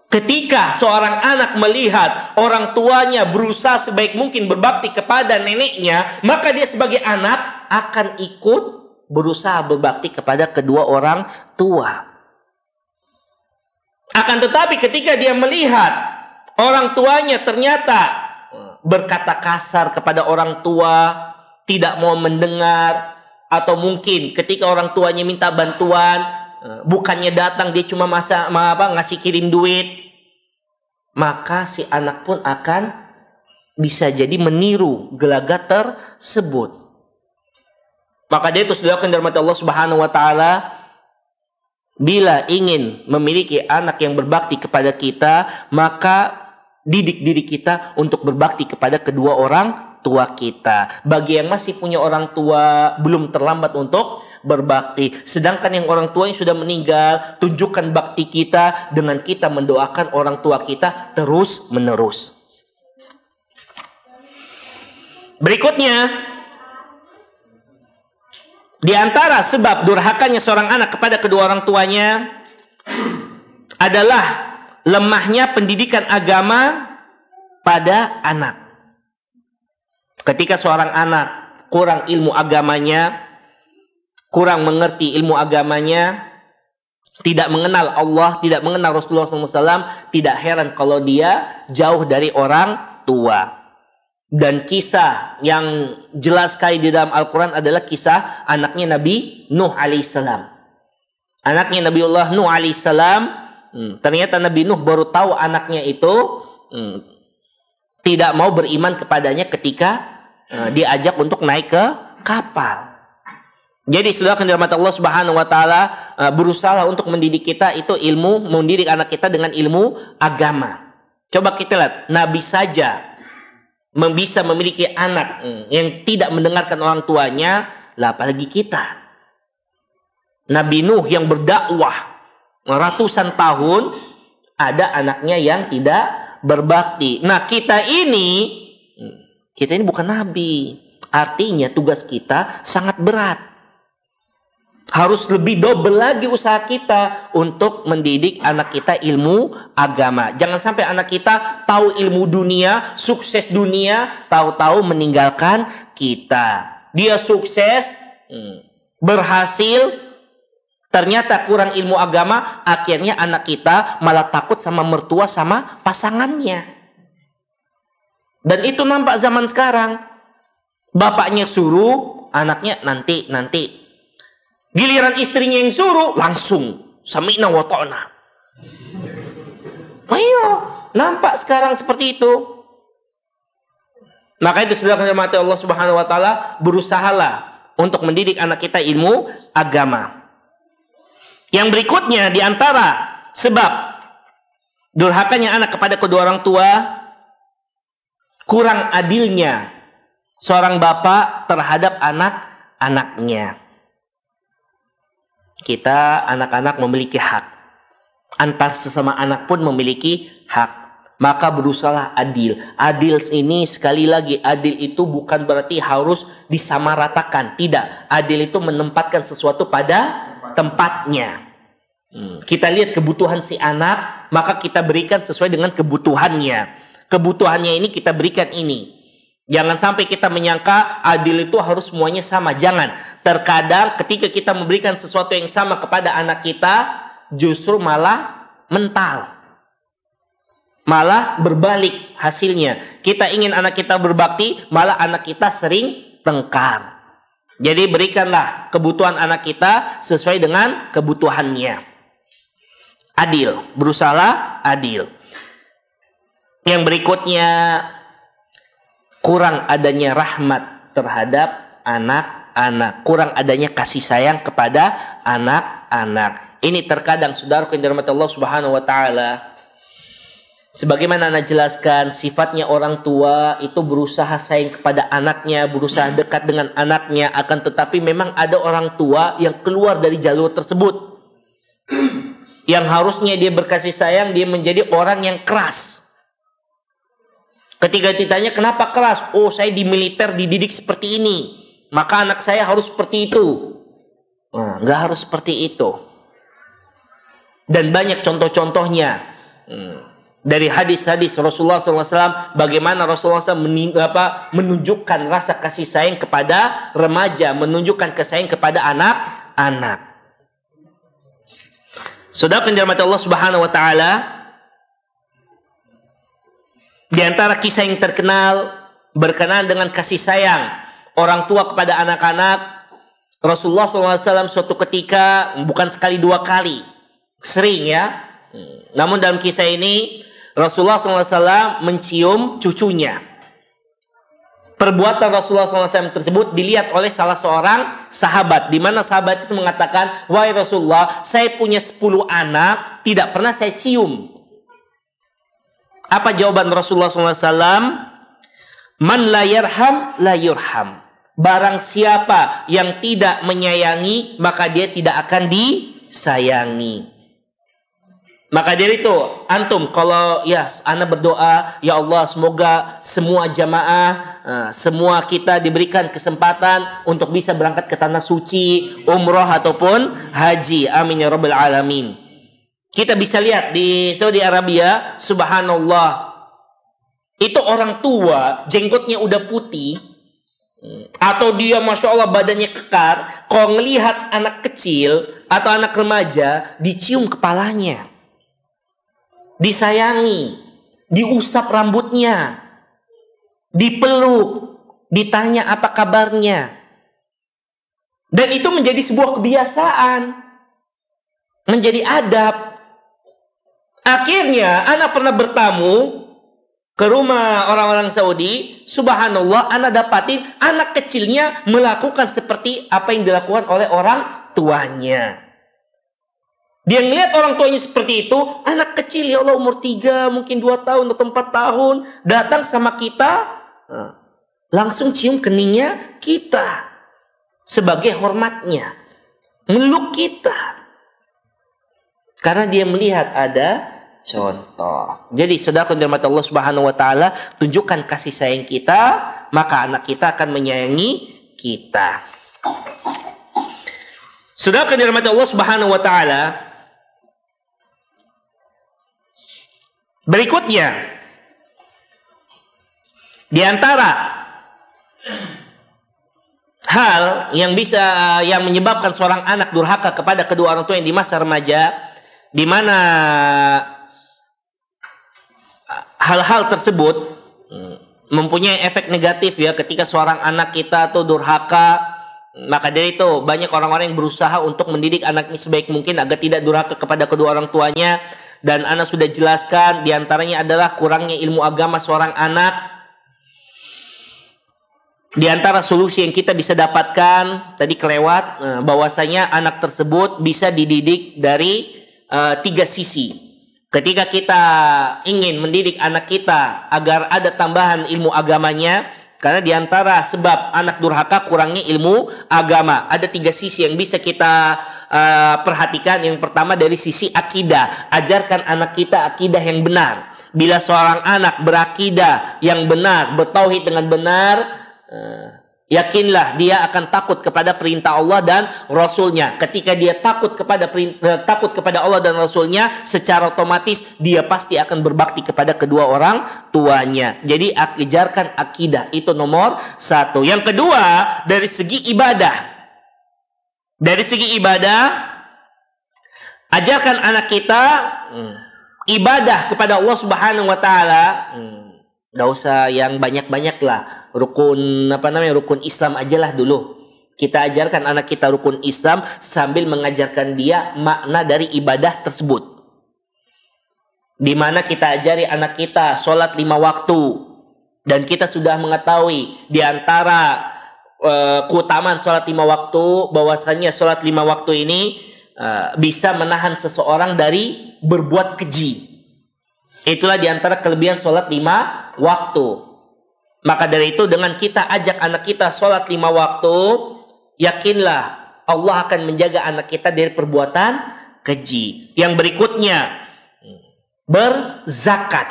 Ketika seorang anak melihat orang tuanya berusaha sebaik mungkin berbakti kepada neneknya, maka dia sebagai anak akan ikut berusaha berbakti kepada kedua orang tua. Akan tetapi ketika dia melihat orang tuanya ternyata berkata kasar kepada orang tua, tidak mau mendengar, atau mungkin ketika orang tuanya minta bantuan, bukannya datang, dia cuma ngasih kirim duit, maka si anak pun akan bisa jadi meniru gelagat tersebut. Maka dia itu sudah akan dirahmati Allah Subhanahu wa taala, bila ingin memiliki anak yang berbakti kepada kita, maka didik diri kita untuk berbakti kepada kedua orang tua kita. Bagi yang masih punya orang tua, belum terlambat untuk berbakti. Sedangkan yang orang tuanya sudah meninggal, tunjukkan bakti kita dengan kita mendoakan orang tua kita terus menerus. Berikutnya, di antara sebab durhakanya seorang anak kepada kedua orang tuanya adalah lemahnya pendidikan agama pada anak. Ketika seorang anak kurang ilmu agamanya, kurang mengerti ilmu agamanya, tidak mengenal Allah, tidak mengenal Rasulullah SAW, tidak heran kalau dia jauh dari orang tua. Dan kisah yang jelas sekali di dalam Al-Quran adalah kisah anaknya Nabi Nuh alaihissalam. Anaknya Nabiullah Nuh alaihissalam, ternyata Nabi Nuh baru tahu anaknya itu tidak mau beriman kepadanya ketika diajak untuk naik ke kapal. Jadi saudara yang dirahmati Allah Subhanahu wa taala, berusaha untuk mendidik kita itu ilmu, mendidik anak kita dengan ilmu agama. Coba kita lihat, Nabi saja bisa memiliki anak yang tidak mendengarkan orang tuanya, lah apalagi kita. Nabi Nuh yang berdakwah ratusan tahun, ada anaknya yang tidak berbakti. Nah, kita ini bukan nabi. Artinya tugas kita sangat berat. Harus lebih double lagi usaha kita untuk mendidik anak kita ilmu agama. Jangan sampai anak kita tahu ilmu dunia, sukses dunia, tahu-tahu meninggalkan kita. Dia sukses, berhasil, ternyata kurang ilmu agama, akhirnya anak kita malah takut sama mertua, sama pasangannya. Dan itu nampak zaman sekarang. Bapaknya suruh, anaknya nanti. Giliran istrinya yang suruh, langsung sami'na wa ta'na. Ayo, nampak sekarang seperti itu. Maka itu saudara yang dirahmati Allah Subhanahu wa taala, berusahalah untuk mendidik anak kita ilmu agama. Yang berikutnya di antara sebab durhakanya anak kepada kedua orang tua, kurang adilnya seorang bapak terhadap anak-anaknya. Kita anak-anak memiliki hak. Antar sesama anak pun memiliki hak. Maka berusahalah adil. Adil ini sekali lagi, adil itu bukan berarti harus disamaratakan. Tidak. Adil itu menempatkan sesuatu pada tempatnya. Kita lihat kebutuhan si anak, maka kita berikan sesuai dengan kebutuhannya. Kebutuhannya ini kita berikan ini. Jangan sampai kita menyangka adil itu harus semuanya sama. Jangan. Terkadang ketika kita memberikan sesuatu yang sama kepada anak kita, justru malah mental. Malah berbalik hasilnya. Kita ingin anak kita berbakti, malah anak kita sering tengkar. Jadi berikanlah kebutuhan anak kita sesuai dengan kebutuhannya. Adil. Berusahalah adil. Yang berikutnya, kurang adanya rahmat terhadap anak-anak. Kurang adanya kasih sayang kepada anak-anak. Ini terkadang saudara yang dirahmati Allah Subhanahu wa taala, sebagaimana Anda jelaskan, sifatnya orang tua itu berusaha sayang kepada anaknya, berusaha dekat dengan anaknya, akan tetapi memang ada orang tua yang keluar dari jalur tersebut. Yang harusnya dia berkasih sayang, dia menjadi orang yang keras. Ketika ditanya kenapa keras, oh saya di militer dididik seperti ini, maka anak saya harus seperti itu. Nah, nggak harus seperti itu. Dan banyak contoh-contohnya dari hadis-hadis Rasulullah SAW, bagaimana Rasulullah SAW menunjukkan rasa kasih sayang kepada remaja, menunjukkan kasih sayang kepada anak-anak. Saudara yang dirahmati Allah Subhanahu wa taala, di antara kisah yang terkenal berkenaan dengan kasih sayang orang tua kepada anak-anak, Rasulullah SAW suatu ketika, bukan sekali dua kali, sering ya. Namun dalam kisah ini Rasulullah SAW mencium cucunya. Perbuatan Rasulullah SAW tersebut dilihat oleh salah seorang sahabat, di mana sahabat itu mengatakan, wahai Rasulullah, saya punya 10 anak, tidak pernah saya cium. Apa jawaban Rasulullah SAW? Man la yarham la yurham. Barang siapa yang tidak menyayangi, maka dia tidak akan disayangi. Maka dari itu, antum kalau ya ana berdoa, ya Allah semoga semua jamaah, semua kita diberikan kesempatan untuk bisa berangkat ke tanah suci, umroh ataupun haji. Amin ya rabbal alamin. Kita bisa lihat di Saudi Arabia, subhanallah, itu orang tua jenggotnya udah putih, atau dia masya Allah badannya kekar, kalau ngelihat anak kecil atau anak remaja, dicium kepalanya, disayangi, diusap rambutnya, dipeluk, ditanya apa kabarnya. Dan itu menjadi sebuah kebiasaan, menjadi adab. Akhirnya anak pernah bertamu ke rumah orang-orang Saudi, subhanallah, anak dapatin anak kecilnya melakukan seperti apa yang dilakukan oleh orang tuanya. Dia ngelihat orang tuanya seperti itu, anak kecil ya Allah umur 3, mungkin 2 tahun atau 4 tahun, datang sama kita, langsung cium keningnya kita sebagai hormatnya, meluk kita. Karena dia melihat ada contoh. Jadi saudara yang dirahmati Allah Subhanahu wa taala, tunjukkan kasih sayang kita, maka anak kita akan menyayangi kita. Saudara yang dirahmati Allah Subhanahu wa taala, berikutnya di antara hal yang menyebabkan seorang anak durhaka kepada kedua orang tua yang di masa remaja, di mana hal-hal tersebut mempunyai efek negatif ya ketika seorang anak kita tuh durhaka. Maka dari itu banyak orang-orang yang berusaha untuk mendidik anaknya sebaik mungkin agar tidak durhaka kepada kedua orang tuanya. Dan anak sudah jelaskan, diantaranya adalah kurangnya ilmu agama seorang anak. Di antara solusi yang kita bisa dapatkan tadi kelewat, bahwasanya anak tersebut bisa dididik dari 3 sisi. Ketika kita ingin mendidik anak kita agar ada tambahan ilmu agamanya, karena diantara sebab anak durhaka kurangnya ilmu agama, ada 3 sisi yang bisa kita perhatikan. Yang pertama dari sisi akidah, ajarkan anak kita akidah yang benar. Bila seorang anak berakidah yang benar, bertauhid dengan benar, yakinlah dia akan takut kepada perintah Allah dan Rasulnya. Ketika dia takut kepada Allah dan Rasulnya, secara otomatis dia pasti akan berbakti kepada kedua orang tuanya. Jadi ajarkan akidah, itu nomor 1. Yang kedua, dari segi ibadah. Dari segi ibadah, ajarkan anak kita ibadah kepada Allah Subhanahu wa taala. Nggak usah yang banyak-banyak lah. Rukun Islam aja lah dulu. Kita ajarkan anak kita rukun Islam sambil mengajarkan dia makna dari ibadah tersebut. Di mana kita ajari anak kita sholat 5 waktu. Dan kita sudah mengetahui di antara keutamaan sholat 5 waktu, bahwasanya sholat 5 waktu ini bisa menahan seseorang dari berbuat keji. Itulah diantara kelebihan sholat 5 waktu. Maka dari itu dengan kita ajak anak kita sholat 5 waktu, yakinlah Allah akan menjaga anak kita dari perbuatan keji. Yang berikutnya, berzakat.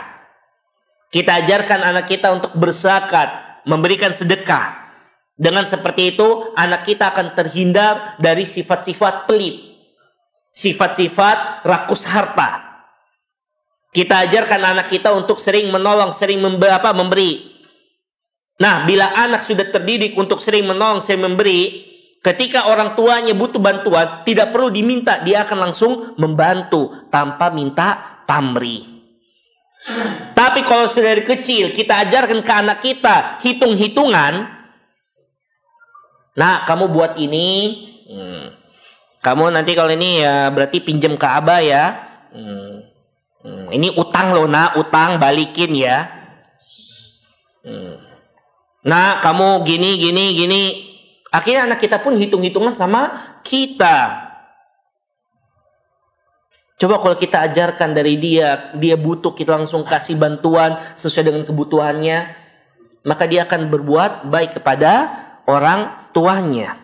Kita ajarkan anak kita untuk berzakat, memberikan sedekah. Dengan seperti itu, anak kita akan terhindar dari sifat-sifat pelit, sifat-sifat rakus harta. Kita ajarkan anak kita untuk sering menolong, sering memberi. Nah, bila anak sudah terdidik untuk sering menolong, sering memberi, ketika orang tuanya butuh bantuan, tidak perlu diminta, dia akan langsung membantu tanpa minta pamrih. Tapi kalau dari kecil kita ajarkan ke anak kita hitung-hitungan, nah, kamu buat ini, kamu nanti kalau ini ya berarti pinjam ke Abah ya. Ini utang loh nak, utang balikin ya. Nah, kamu gini. Akhirnya anak kita pun hitung-hitungan sama kita. Coba kalau kita ajarkan dari dia butuh, kita langsung kasih bantuan sesuai dengan kebutuhannya, maka dia akan berbuat baik kepada orang tuanya.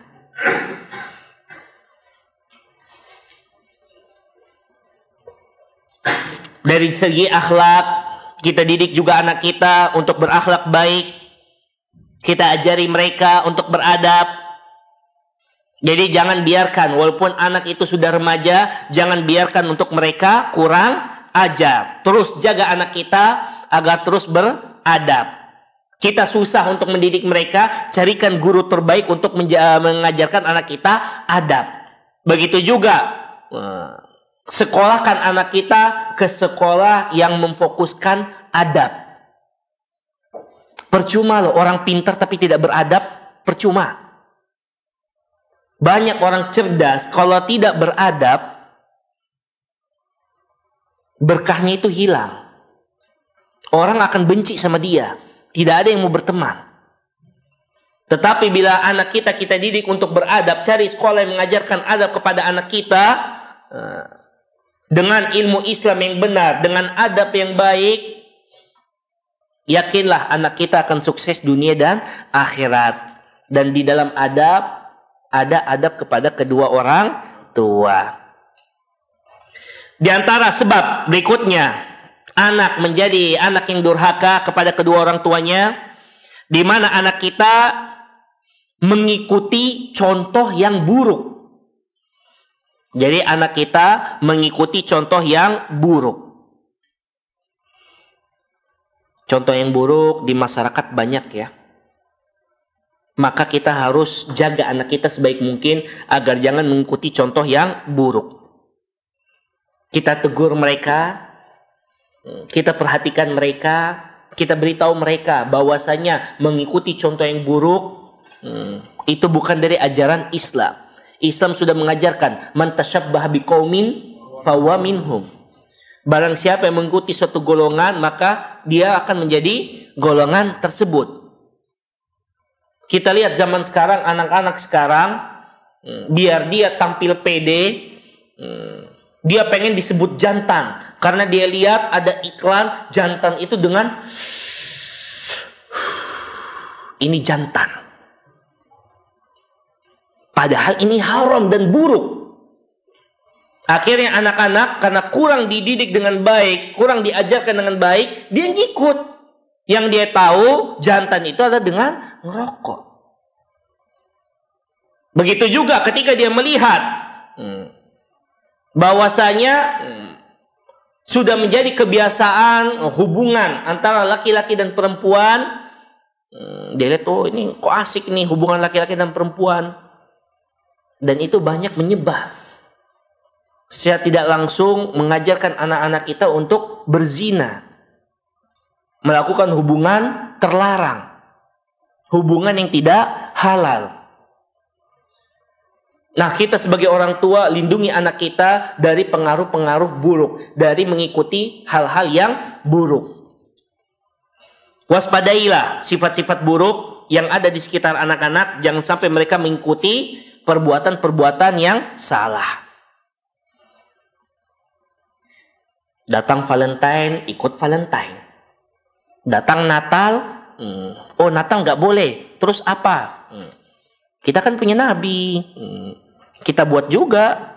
Dari segi akhlak, kita didik juga anak kita untuk berakhlak baik. Kita ajari mereka untuk beradab. Jadi jangan biarkan, walaupun anak itu sudah remaja, jangan biarkan untuk mereka kurang ajar. Terus jaga anak kita agar terus beradab. Kita susah untuk mendidik mereka, carikan guru terbaik untuk mengajarkan anak kita adab. Begitu juga, sekolahkan anak kita ke sekolah yang memfokuskan adab. Percuma loh, orang pintar tapi tidak beradab, percuma. Banyak orang cerdas, kalau tidak beradab, berkahnya itu hilang. Orang akan benci sama dia. Tidak ada yang mau berteman. Tetapi bila anak kita didik untuk beradab, cari sekolah yang mengajarkan adab kepada anak kita, dengan ilmu Islam yang benar, dengan adab yang baik, yakinlah anak kita akan sukses dunia dan akhirat. Dan di dalam adab, ada adab kepada kedua orang tua. Di antara sebab berikutnya, anak menjadi anak yang durhaka kepada kedua orang tuanya, di mana anak kita mengikuti contoh yang buruk. Jadi anak kita mengikuti contoh yang buruk. Contoh yang buruk di masyarakat banyak ya. Maka kita harus jaga anak kita sebaik mungkin agar jangan mengikuti contoh yang buruk. Kita tegur mereka, kita perhatikan mereka, kita beritahu mereka bahwasanya mengikuti contoh yang buruk itu bukan dari ajaran Islam. Islam sudah mengajarkan man tasyabbaha biqaumin fahuwa minhum. Barang siapa yang mengikuti suatu golongan, maka dia akan menjadi golongan tersebut. Kita lihat zaman sekarang, anak-anak sekarang, biar dia tampil pede, dia pengen disebut jantan. Karena dia lihat ada iklan jantan itu dengan ini jantan. Padahal ini haram dan buruk. Akhirnya anak-anak karena kurang dididik dengan baik, kurang diajarkan dengan baik, dia ngikut. Yang dia tahu jantan itu adalah dengan ngerokok. Begitu juga ketika dia melihat bahwasanya sudah menjadi kebiasaan hubungan antara laki-laki dan perempuan, dia lihat oh ini kok asik nih hubungan laki-laki dan perempuan, dan itu banyak menyebar. Secara tidak langsung mengajarkan anak-anak kita untuk berzina, melakukan hubungan terlarang, hubungan yang tidak halal. Nah, kita sebagai orang tua lindungi anak kita dari pengaruh-pengaruh buruk, dari mengikuti hal-hal yang buruk. Waspadailah sifat-sifat buruk yang ada di sekitar anak-anak, jangan sampai mereka mengikuti perbuatan-perbuatan yang salah. Datang Valentine, ikut Valentine. Datang Natal, oh Natal nggak boleh. Terus apa? Kita kan punya Nabi, kita buat juga.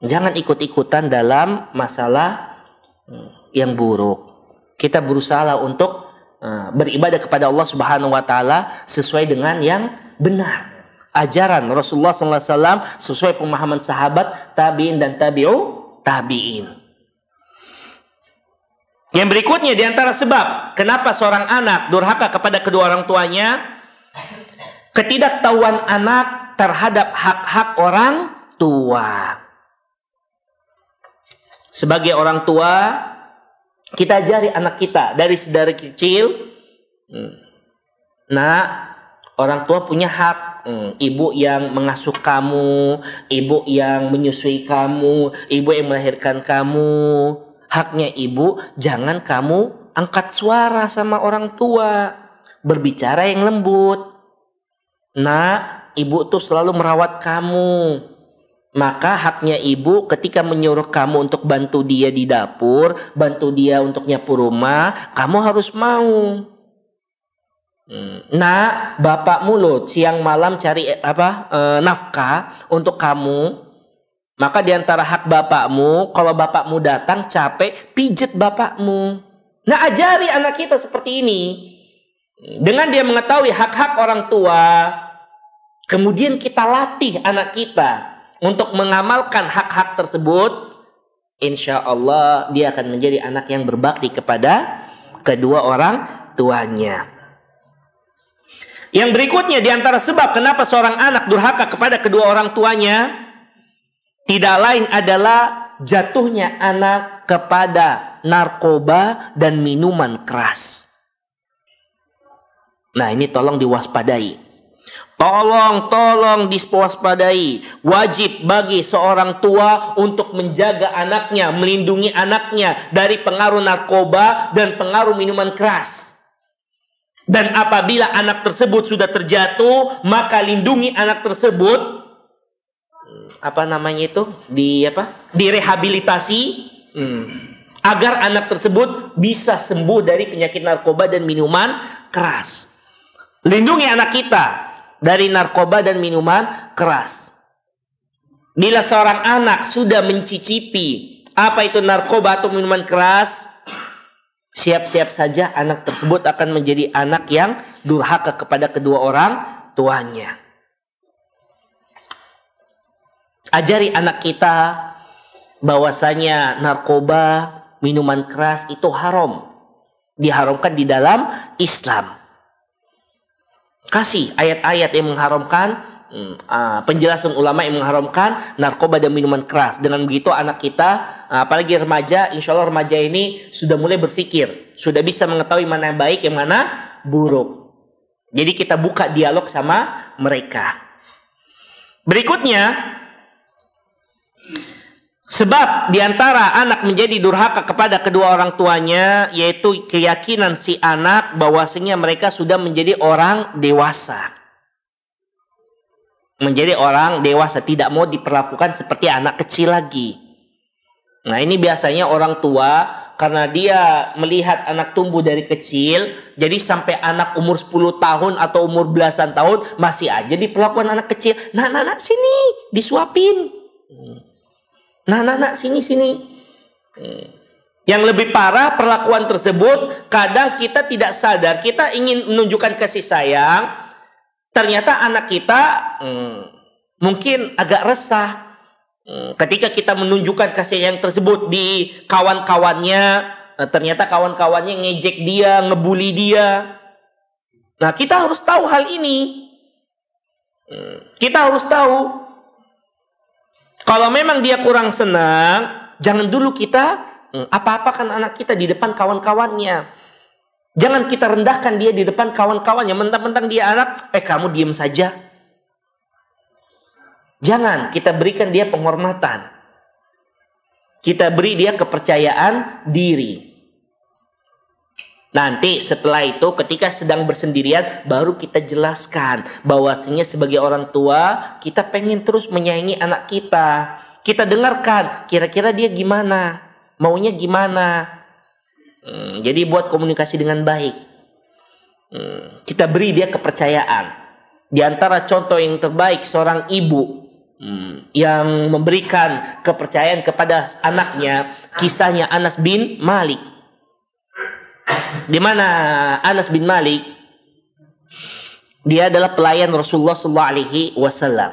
Jangan ikut-ikutan dalam masalah yang buruk. Kita berusaha untuk beribadah kepada Allah Subhanahu Wa Taala sesuai dengan yang benar. Ajaran Rasulullah SAW sesuai pemahaman sahabat, tabiin dan tabi'in. Yang berikutnya di antara sebab kenapa seorang anak durhaka kepada kedua orang tuanya, ketidaktahuan anak terhadap hak-hak orang tua. Sebagai orang tua, kita ajari anak kita dari kecil, nah orang tua punya hak. Ibu yang mengasuh kamu, ibu yang menyusui kamu, ibu yang melahirkan kamu. Haknya ibu, jangan kamu angkat suara sama orang tua, berbicara yang lembut. Nah, ibu tuh selalu merawat kamu. Maka haknya ibu ketika menyuruh kamu untuk bantu dia di dapur, bantu dia untuk nyapu rumah, kamu harus mau. Nah, bapakmu loh siang malam cari nafkah untuk kamu. Maka di antara hak bapakmu, kalau bapakmu datang capek, pijet bapakmu. Nah, ajari anak kita seperti ini. Dengan dia mengetahui hak-hak orang tua, kemudian kita latih anak kita untuk mengamalkan hak-hak tersebut, insya Allah dia akan menjadi anak yang berbakti kepada kedua orang tuanya. Yang berikutnya, di antara sebab kenapa seorang anak durhaka kepada kedua orang tuanya, tidak lain adalah jatuhnya anak kepada narkoba dan minuman keras. Nah, ini tolong diwaspadai. Tolong diwaspadai. Wajib bagi seorang tua untuk menjaga anaknya, melindungi anaknya dari pengaruh narkoba dan pengaruh minuman keras. Dan apabila anak tersebut sudah terjatuh, maka lindungi anak tersebut. Direhabilitasi agar anak tersebut bisa sembuh dari penyakit narkoba dan minuman keras. Lindungi anak kita dari narkoba dan minuman keras. Bila seorang anak sudah mencicipi apa itu narkoba atau minuman keras, siap-siap saja anak tersebut akan menjadi anak yang durhaka kepada kedua orang tuanya. Ajari anak kita bahwasanya narkoba, minuman keras itu haram. Diharamkan di dalam Islam. Kasih ayat-ayat yang mengharamkan, penjelasan ulama yang mengharamkan narkoba dan minuman keras. Dengan begitu anak kita, apalagi remaja, insya Allah remaja ini sudah mulai berpikir, sudah bisa mengetahui mana yang baik, yang mana buruk. Jadi kita buka dialog sama mereka. Berikutnya, sebab diantara anak menjadi durhaka kepada kedua orang tuanya, yaitu keyakinan si anak bahwasanya mereka sudah menjadi orang dewasa. Menjadi orang dewasa, tidak mau diperlakukan seperti anak kecil lagi. Nah, ini biasanya orang tua karena dia melihat anak tumbuh dari kecil, jadi sampai anak umur 10 tahun atau umur belasan tahun masih aja diperlakukan anak kecil. Nah, sini disuapin. Nah, sini. Yang lebih parah, perlakuan tersebut kadang kita tidak sadar, kita ingin menunjukkan kasih sayang, ternyata anak kita mungkin agak resah ketika kita menunjukkan kasih sayang tersebut di kawan-kawannya. Ternyata kawan-kawannya ngejek dia, ngebully dia. Nah, kita harus tahu hal ini. Kita harus tahu. Kalau memang dia kurang senang, jangan dulu kita apa-apakan anak kita di depan kawan-kawannya. Jangan kita rendahkan dia di depan kawan-kawannya. Mentang-mentang dia anak, kamu diam saja. Jangan, kita berikan dia penghormatan. Kita beri dia kepercayaan diri. Nanti setelah itu ketika sedang bersendirian baru kita jelaskan bahwasanya sebagai orang tua kita pengen terus menyayangi anak kita. Kita dengarkan kira-kira dia gimana, maunya gimana. Jadi buat komunikasi dengan baik. Kita beri dia kepercayaan. Di antara contoh yang terbaik seorang ibu yang memberikan kepercayaan kepada anaknya, kisahnya Anas bin Malik. Di mana Anas bin Malik dia adalah pelayan Rasulullah SAW.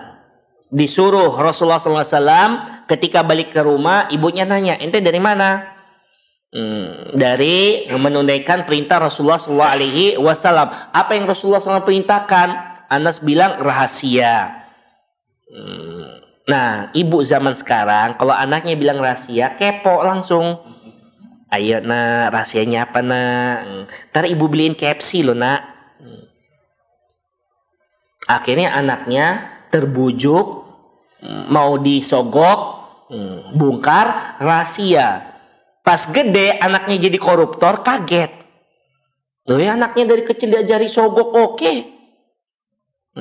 Disuruh Rasulullah SAW ketika balik ke rumah, ibunya nanya, ente dari mana? Dari menunaikan perintah Rasulullah SAW. Apa yang Rasulullah SAW perintahkan? Anas bilang rahasia. Nah, ibu zaman sekarang kalau anaknya bilang rahasia, kepo langsung. Ayo nak, rahasianya apa nak? Ntar ibu beliin KFC loh nak. Akhirnya anaknya terbujuk, mau disogok, bongkar rahasia. Pas gede anaknya jadi koruptor, kaget. Loh ya, anaknya dari kecil diajari sogok, oke.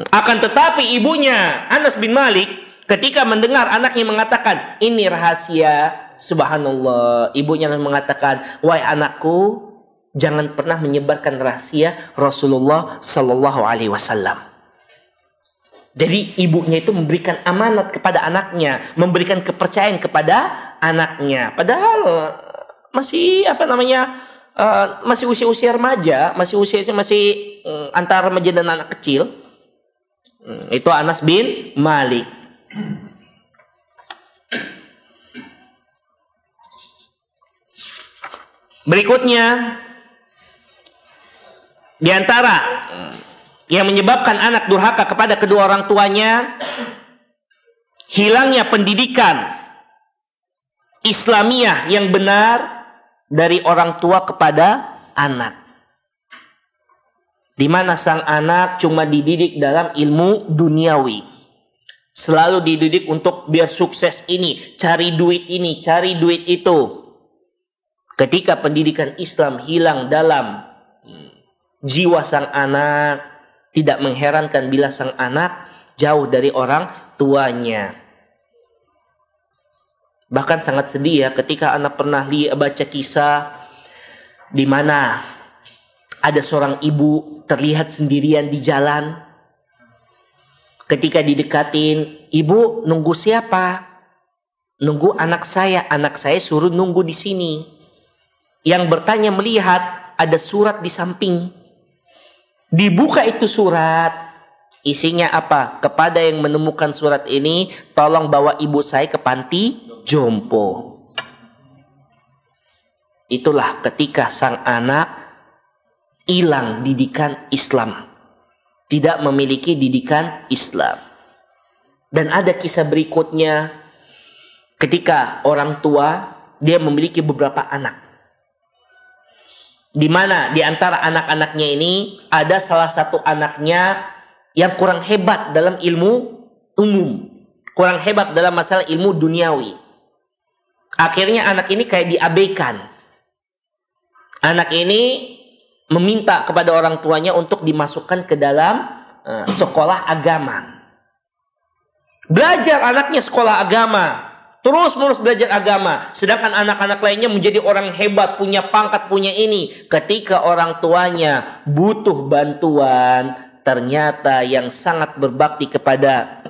Akan tetapi ibunya Anas bin Malik ketika mendengar anaknya mengatakan ini rahasia, subhanallah, ibunya mengatakan, wahai anakku, jangan pernah menyebarkan rahasia Rasulullah Sallallahu Alaihi Wasallam. Jadi ibunya itu memberikan amanat kepada anaknya, memberikan kepercayaan kepada anaknya. Padahal masih masih usia-usia remaja, masih antara remaja dan anak kecil. Itu Anas bin Malik. Berikutnya, di antara yang menyebabkan anak durhaka kepada kedua orang tuanya, hilangnya pendidikan Islamiyah yang benar dari orang tua kepada anak. Di mana sang anak cuma dididik dalam ilmu duniawi. Selalu dididik untuk biar sukses ini, cari duit ini, cari duit itu. Ketika pendidikan Islam hilang dalam jiwa sang anak, tidak mengherankan bila sang anak jauh dari orang tuanya. Bahkan sangat sedih ya ketika anak pernah baca kisah di mana ada seorang ibu terlihat sendirian di jalan. Ketika didekatin, ibu nunggu siapa? Nunggu anak saya suruh nunggu di sini. Yang bertanya melihat ada surat di samping. Dibuka itu surat. Isinya apa? Kepada yang menemukan surat ini, tolong bawa ibu saya ke panti jompo. Itulah ketika sang anak hilang didikan Islam. Tidak memiliki didikan Islam. Dan ada kisah berikutnya. Ketika orang tua, dia memiliki beberapa anak. Di mana di antara anak-anaknya ini ada salah satu anaknya yang kurang hebat dalam ilmu umum, kurang hebat dalam masalah ilmu duniawi. Akhirnya anak ini kayak diabaikan. Anak ini meminta kepada orang tuanya untuk dimasukkan ke dalam sekolah agama. Belajar anaknya sekolah agama. Terus-menerus belajar agama. Sedangkan anak-anak lainnya menjadi orang hebat, punya pangkat, punya ini. Ketika orang tuanya butuh bantuan, ternyata yang sangat berbakti kepada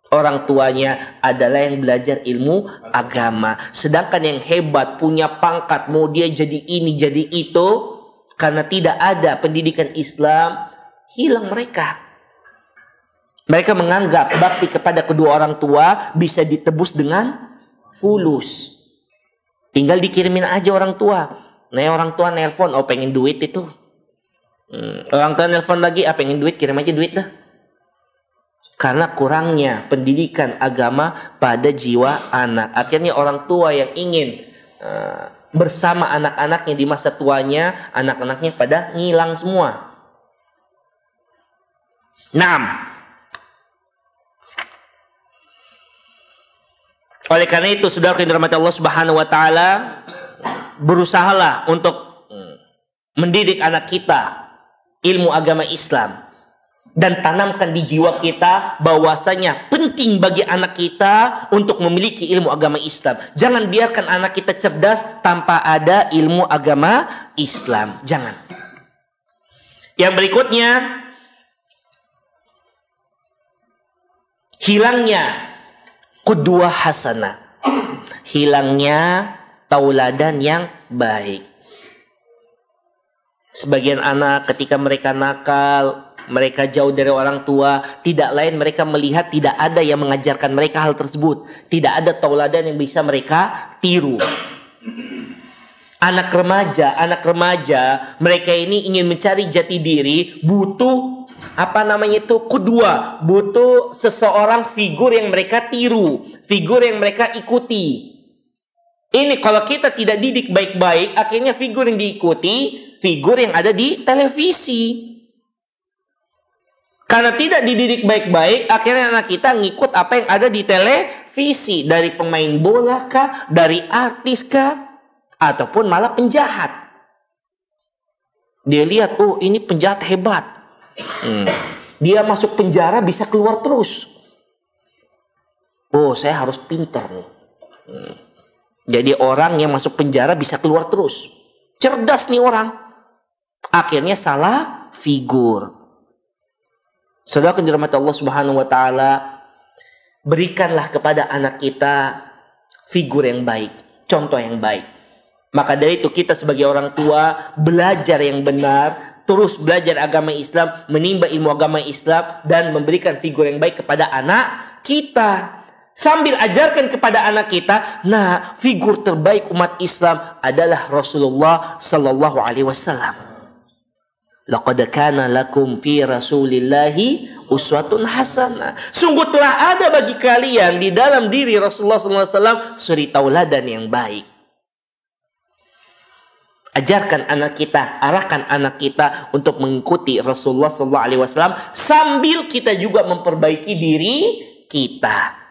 orang tuanya adalah yang belajar ilmu agama. Sedangkan yang hebat, punya pangkat, mau dia jadi ini, jadi itu, karena tidak ada pendidikan Islam, hilang mereka. Mereka menganggap bakti kepada kedua orang tua bisa ditebus dengan fulus. Tinggal dikirimin aja orang tua. Nah, orang tua nelpon, oh pengen duit itu. Orang tua nelpon lagi, pengen duit, kirim aja duit dah. Karena kurangnya pendidikan agama pada jiwa anak. Akhirnya orang tua yang ingin bersama anak-anaknya di masa tuanya, anak-anaknya pada ngilang semua. 6. Oleh karena itu, saudara yang dirahmati Allah Subhanahu wa taala, berusahalah untuk mendidik anak kita ilmu agama Islam dan tanamkan di jiwa kita bahwasanya penting bagi anak kita untuk memiliki ilmu agama Islam. Jangan biarkan anak kita cerdas tanpa ada ilmu agama Islam. Jangan. Yang berikutnya, hilangnya qudwah hasanah, hilangnya tauladan yang baik. Sebagian anak ketika mereka nakal, mereka jauh dari orang tua, tidak lain mereka melihat tidak ada yang mengajarkan mereka hal tersebut. Tidak ada tauladan yang bisa mereka tiru. Anak remaja, mereka ini ingin mencari jati diri, butuh qudwah, butuh seseorang figur yang mereka tiru, figur yang mereka ikuti. Ini kalau kita tidak didik baik-baik, akhirnya figur yang diikuti figur yang ada di televisi. Karena tidak dididik baik-baik, akhirnya anak kita ngikut apa yang ada di televisi, dari pemain bola kah, dari artis kah, ataupun malah penjahat. Dia lihat, oh ini penjahat hebat. Dia masuk penjara bisa keluar terus. Oh, saya harus pintar nih. Jadi orang yang masuk penjara bisa keluar terus. Cerdas nih orang. Akhirnya salah figur. Saudara yang dirahmati Allah Subhanahu wa taala, berikanlah kepada anak kita figur yang baik, contoh yang baik. Maka dari itu kita sebagai orang tua belajar yang benar, terus belajar agama Islam, menimba ilmu agama Islam, dan memberikan figur yang baik kepada anak kita. Sambil ajarkan kepada anak kita, nah, figur terbaik umat Islam adalah Rasulullah sallallahu alaihi wasallam. Laqad kana lakum fi Rasulillahi uswatun hasanah. Sungguh telah ada bagi kalian di dalam diri Rasulullah sallallahu alaihi wasallam suri tauladan yang baik. Ajarkan anak kita, arahkan anak kita untuk mengikuti Rasulullah sallallahu alaihi wasallam sambil kita juga memperbaiki diri kita.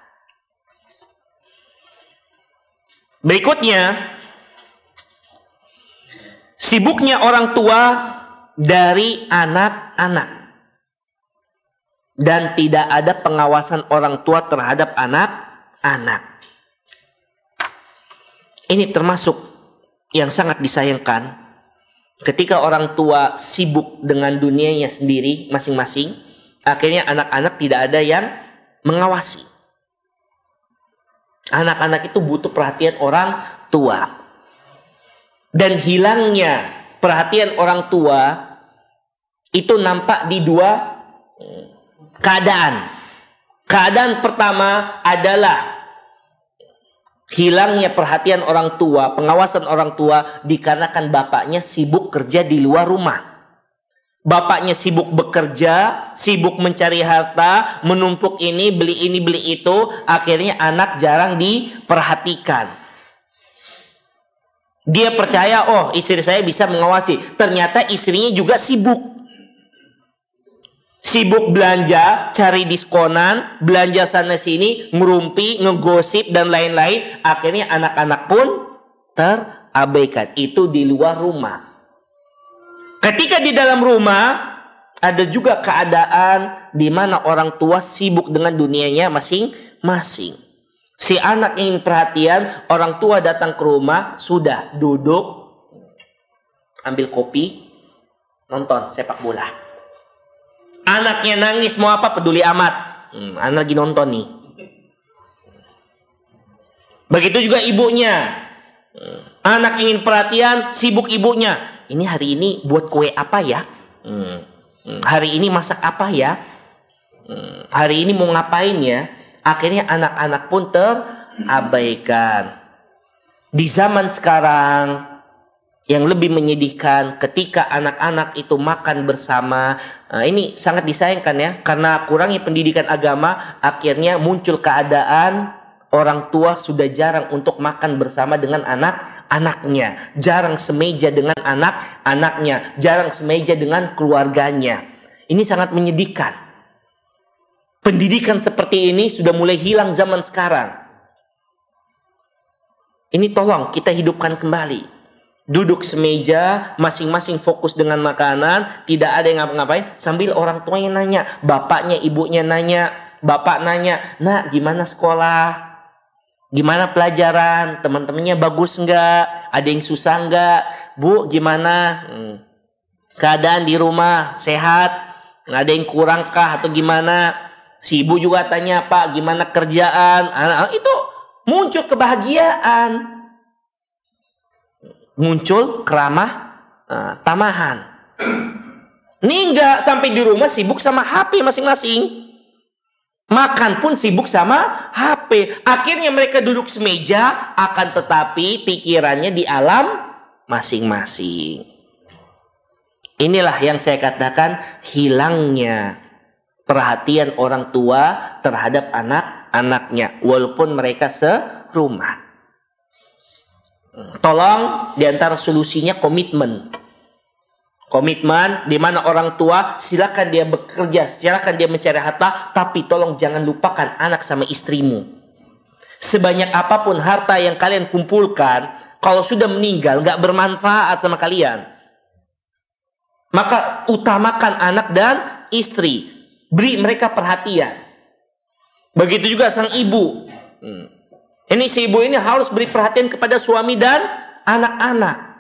Berikutnya, sibuknya orang tua dari anak-anak dan tidak ada pengawasan orang tua terhadap anak-anak. Ini termasuk yang sangat disayangkan ketika orang tua sibuk dengan dunianya sendiri masing-masing, akhirnya anak-anak tidak ada yang mengawasi. Anak-anak itu butuh perhatian orang tua. Dan hilangnya perhatian orang tua itu nampak di dua keadaan. Keadaan pertama adalah hilangnya perhatian orang tua, pengawasan orang tua dikarenakan bapaknya sibuk kerja di luar rumah. Bapaknya sibuk bekerja, sibuk mencari harta, menumpuk ini, beli itu, akhirnya anak jarang diperhatikan. Dia percaya, oh, istri saya bisa mengawasi. Ternyata istrinya juga sibuk. Sibuk belanja, cari diskonan, belanja sana sini, ngerumpi, ngegosip, dan lain-lain. Akhirnya anak-anak pun terabaikan. Itu di luar rumah. Ketika di dalam rumah, ada juga keadaan di mana orang tua sibuk dengan dunianya masing-masing. Si anak ingin perhatian, orang tua datang ke rumah, sudah duduk, ambil kopi, nonton sepak bola. Anaknya nangis, mau apa peduli amat. Anak lagi nonton nih. Begitu juga ibunya. Anak ingin perhatian, sibuk ibunya. Ini hari ini buat kue apa ya? Hari ini masak apa ya? Hari ini mau ngapain ya? Akhirnya anak-anak pun terabaikan. Di zaman sekarang yang lebih menyedihkan, ketika anak-anak itu makan bersama, ini sangat disayangkan ya, karena kurangnya pendidikan agama, akhirnya muncul keadaan orang tua sudah jarang untuk makan bersama dengan anak-anaknya, jarang semeja dengan anak-anaknya, jarang semeja dengan keluarganya. Ini sangat menyedihkan. Pendidikan seperti ini sudah mulai hilang zaman sekarang. Ini tolong kita hidupkan kembali. Duduk semeja, masing-masing fokus dengan makanan, tidak ada yang ngapa-ngapain, sambil orang tuanya nanya, bapaknya, ibunya nanya, bapak nanya, "Nak, gimana sekolah? Gimana pelajaran? Teman-temannya bagus nggak? Ada yang susah nggak? Bu, gimana? Keadaan di rumah sehat? Ada yang kurang kah atau gimana?" Si ibu juga tanya, "Pak, gimana kerjaan?" Itu muncul kebahagiaan. Muncul keramah tamahan. Ini enggak, sampai di rumah sibuk sama HP masing-masing. Makan pun sibuk sama HP. Akhirnya mereka duduk semeja, akan tetapi pikirannya di alam masing-masing. Inilah yang saya katakan hilangnya perhatian orang tua terhadap anak-anaknya, walaupun mereka serumah. Tolong, diantara solusinya komitmen. Komitmen di mana orang tua silakan dia bekerja, silakan dia mencari harta, tapi tolong jangan lupakan anak sama istrimu. Sebanyak apapun harta yang kalian kumpulkan, kalau sudah meninggal nggak bermanfaat sama kalian. Maka utamakan anak dan istri, beri mereka perhatian. Begitu juga sang ibu. Ini si ibu ini harus beri perhatian kepada suami dan anak-anak.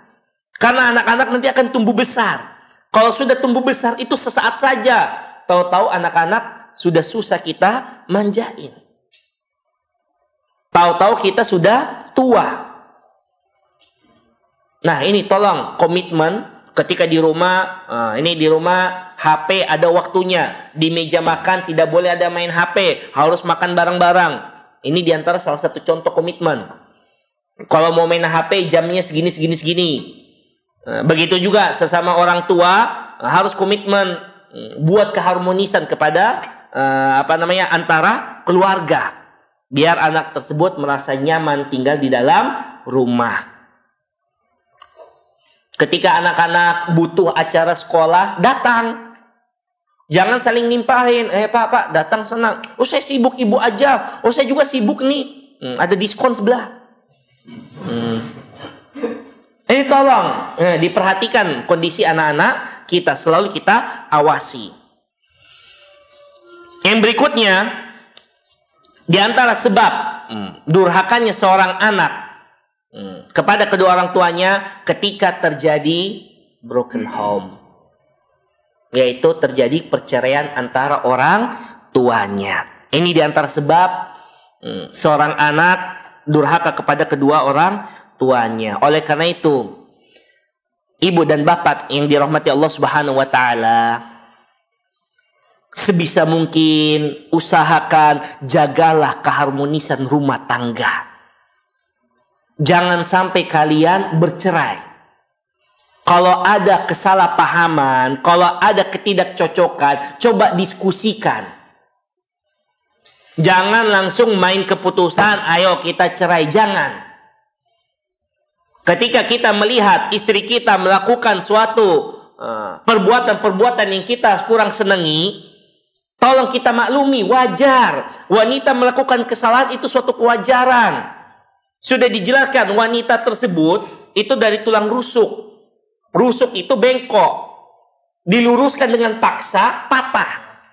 Karena anak-anak nanti akan tumbuh besar. Kalau sudah tumbuh besar itu sesaat saja. Tahu-tahu anak-anak sudah susah kita manjain. Tahu-tahu kita sudah tua. Nah ini tolong komitmen ketika di rumah, ini di rumah HP ada waktunya. Di meja makan tidak boleh ada main HP, harus makan bareng-bareng. Ini diantara salah satu contoh komitmen. Kalau mau main HP jamnya segini. Begitu juga sesama orang tua harus komitmen buat keharmonisan kepada antara keluarga. Biar anak tersebut merasa nyaman tinggal di dalam rumah. Ketika anak-anak butuh acara sekolah, datang. Jangan saling nimpahin. Pak, datang senang. Oh, saya sibuk, ibu aja. Oh, saya juga sibuk nih. Ada diskon sebelah. Ini tolong diperhatikan kondisi anak-anak kita. Selalu kita awasi. Yang berikutnya, di antara sebab durhakanya seorang anak kepada kedua orang tuanya ketika terjadi broken home, yaitu terjadi perceraian antara orang tuanya. Ini diantara sebab seorang anak durhaka kepada kedua orang tuanya. Oleh karena itu, ibu dan bapak yang dirahmati Allah Subhanahu wa taala, sebisa mungkin usahakan jagalah keharmonisan rumah tangga. Jangan sampai kalian bercerai. Kalau ada kesalahpahaman, kalau ada ketidakcocokan, coba diskusikan. Jangan langsung main keputusan, ayo kita cerai. Jangan. Ketika kita melihat istri kita melakukan suatu perbuatan-perbuatan yang kita kurang senangi, tolong kita maklumi, wajar. Wanita melakukan kesalahan itu suatu kewajaran. Sudah dijelaskan wanita tersebut itu dari tulang rusuk. Rusuk itu bengkok. Diluruskan dengan paksa, patah.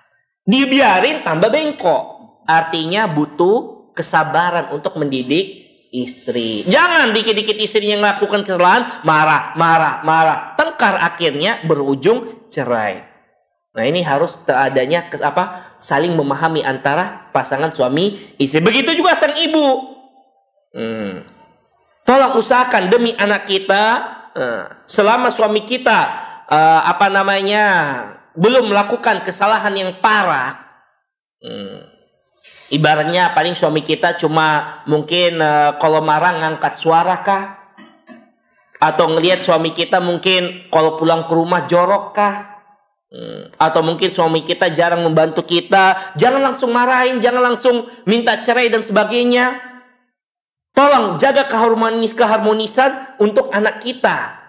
Dibiarin tambah bengkok. Artinya butuh kesabaran untuk mendidik istri. Jangan dikit-dikit istri yang melakukan kesalahan, marah. Tengkar akhirnya berujung cerai. Nah, ini harus adanya saling memahami antara pasangan suami istri. Begitu juga sang ibu. Tolong usahakan demi anak kita, selama suami kita belum melakukan kesalahan yang parah. Ibaratnya paling suami kita cuma mungkin kalau marah ngangkat suara kah? Atau ngelihat suami kita mungkin kalau pulang ke rumah jorok kah? Atau mungkin suami kita jarang membantu kita. Jangan langsung marahin, jangan langsung minta cerai dan sebagainya. Tolong jaga keharmonisan untuk anak kita.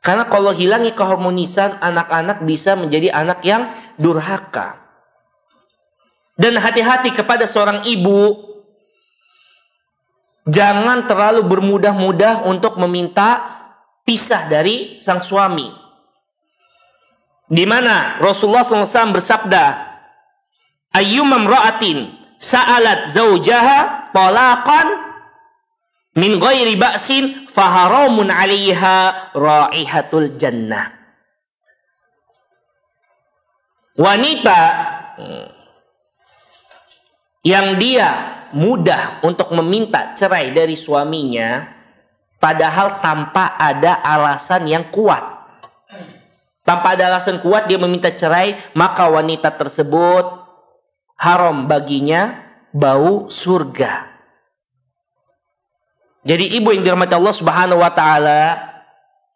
Karena kalau hilangnya keharmonisan, anak-anak bisa menjadi anak yang durhaka. Dan hati-hati kepada seorang ibu. Jangan terlalu bermudah-mudah untuk meminta pisah dari sang suami. Di mana Rasulullah SAW bersabda, ayyumam ra'atin sa'alat zawjaha talaqan min ghairi ba'sin faharamun 'alaiha raihatul jannah. Wanita yang dia mudah untuk meminta cerai dari suaminya padahal tanpa ada alasan yang kuat. Tanpa ada alasan kuat dia meminta cerai, maka wanita tersebut haram baginya bau surga. Jadi ibu yang dirahmati Allah Subhanahu wa taala,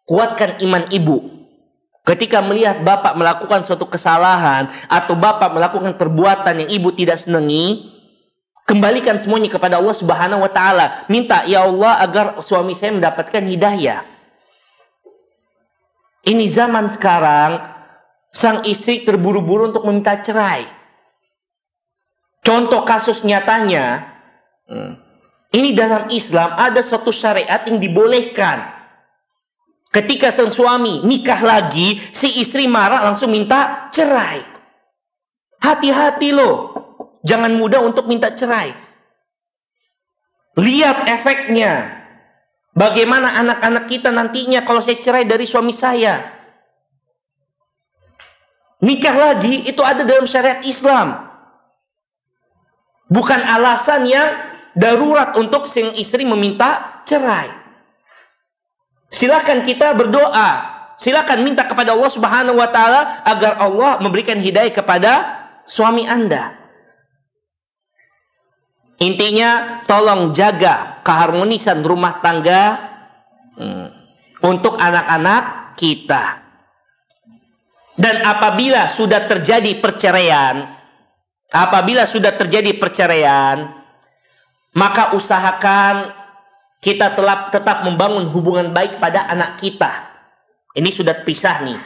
kuatkan iman ibu. Ketika melihat bapak melakukan suatu kesalahan atau bapak melakukan perbuatan yang ibu tidak senangi, kembalikan semuanya kepada Allah Subhanahu wa taala. Minta, ya Allah, agar suami saya mendapatkan hidayah. Ini zaman sekarang sang istri terburu-buru untuk meminta cerai. Contoh kasus nyatanya, ini dalam Islam ada suatu syariat yang dibolehkan. Ketika sang suami nikah lagi, si istri marah langsung minta cerai. Hati-hati loh, jangan mudah untuk minta cerai. Lihat efeknya. Bagaimana anak-anak kita nantinya kalau saya cerai dari suami saya. Nikah lagi itu ada dalam syariat Islam. Bukan alasan yang darurat untuk sang istri meminta cerai. Silakan kita berdoa, silakan minta kepada Allah Subhanahu wa taala agar Allah memberikan hidayah kepada suami Anda. Intinya, tolong jaga keharmonisan rumah tangga untuk anak-anak kita. Dan apabila sudah terjadi perceraian, maka usahakan kita tetap membangun hubungan baik pada anak kita. Ini sudah pisah nih.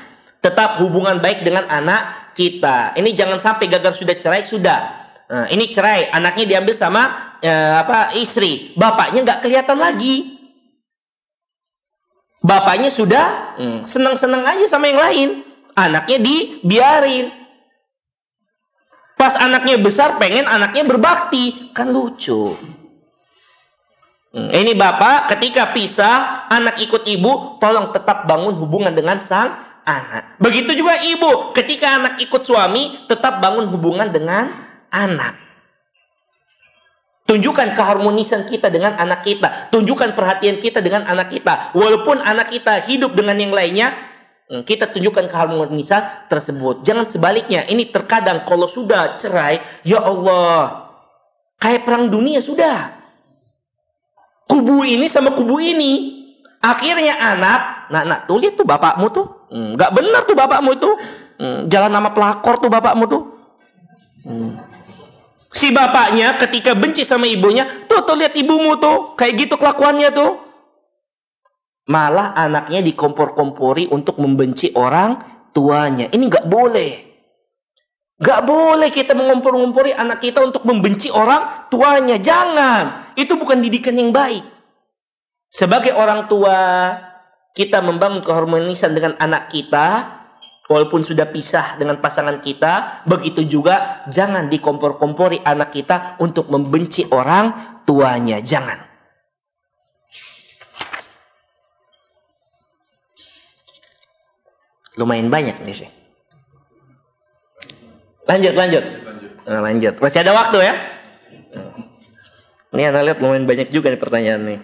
Tetap hubungan baik dengan anak kita. Ini jangan sampai gagal sudah cerai, sudah. Nah, ini cerai, anaknya diambil sama istri, bapaknya nggak kelihatan lagi. Bapaknya sudah senang-senang aja sama yang lain, anaknya dibiarin. Pas anaknya besar, pengen anaknya berbakti, kan lucu. Ini bapak ketika pisah, anak ikut ibu, tolong tetap bangun hubungan dengan sang anak. Begitu juga ibu, ketika anak ikut suami, tetap bangun hubungan dengan anak. Tunjukkan keharmonisan kita dengan anak kita, tunjukkan perhatian kita dengan anak kita. Walaupun anak kita hidup dengan yang lainnya, kita tunjukkan keharmonisan tersebut. Jangan sebaliknya. Ini terkadang kalau sudah cerai, ya Allah, kayak perang dunia sudah. Kubu ini sama kubu ini. Akhirnya anak, nak tuh lihat tuh bapakmu tuh, nggak benar tuh bapakmu tuh, jalan nama pelakor tuh bapakmu tuh. Si bapaknya ketika benci sama ibunya, tuh lihat ibumu tuh, kayak gitu kelakuannya tuh. Malah anaknya dikompor-kompori untuk membenci orang tuanya. Ini nggak boleh. Nggak boleh kita mengompor-ngompori anak kita untuk membenci orang tuanya. Jangan. Itu bukan didikan yang baik. Sebagai orang tua, kita membangun keharmonisan dengan anak kita. Walaupun sudah pisah dengan pasangan kita, begitu juga jangan dikompor-kompori anak kita untuk membenci orang tuanya. Jangan. Lumayan banyak nih sih. Lanjut. Masih ada waktu ya? Ini Anda lihat lumayan banyak juga nih pertanyaan nih.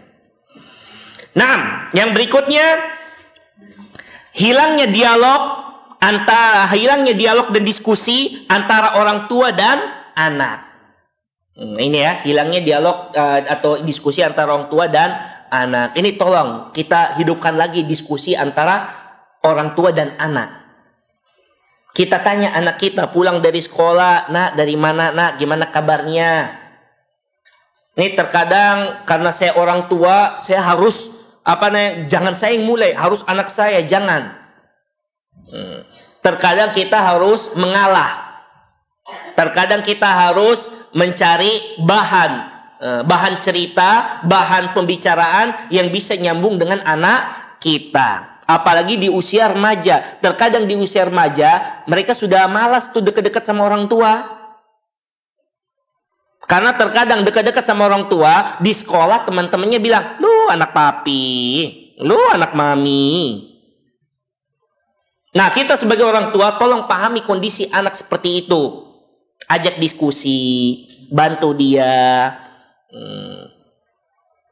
Nah, yang berikutnya, hilangnya dialog dan diskusi antara orang tua dan anak. Ini ya, hilangnya dialog atau diskusi antara orang tua dan anak. Ini tolong kita hidupkan lagi diskusi antara orang tua dan anak. Kita tanya anak kita pulang dari sekolah, nak dari mana nak, gimana kabarnya? Ini terkadang karena saya orang tua, saya harus jangan saya yang mulai, harus anak saya, jangan. Terkadang kita harus mengalah. Terkadang kita harus mencari bahan cerita, bahan pembicaraan yang bisa nyambung dengan anak kita. Apalagi di usia remaja. Terkadang di usia remaja mereka sudah malas tuh dekat-dekat sama orang tua. Karena terkadang dekat-dekat sama orang tua, di sekolah teman-temannya bilang, "Lu anak papi, lu anak mami." Nah, kita sebagai orang tua tolong pahami kondisi anak seperti itu. Ajak diskusi, bantu dia.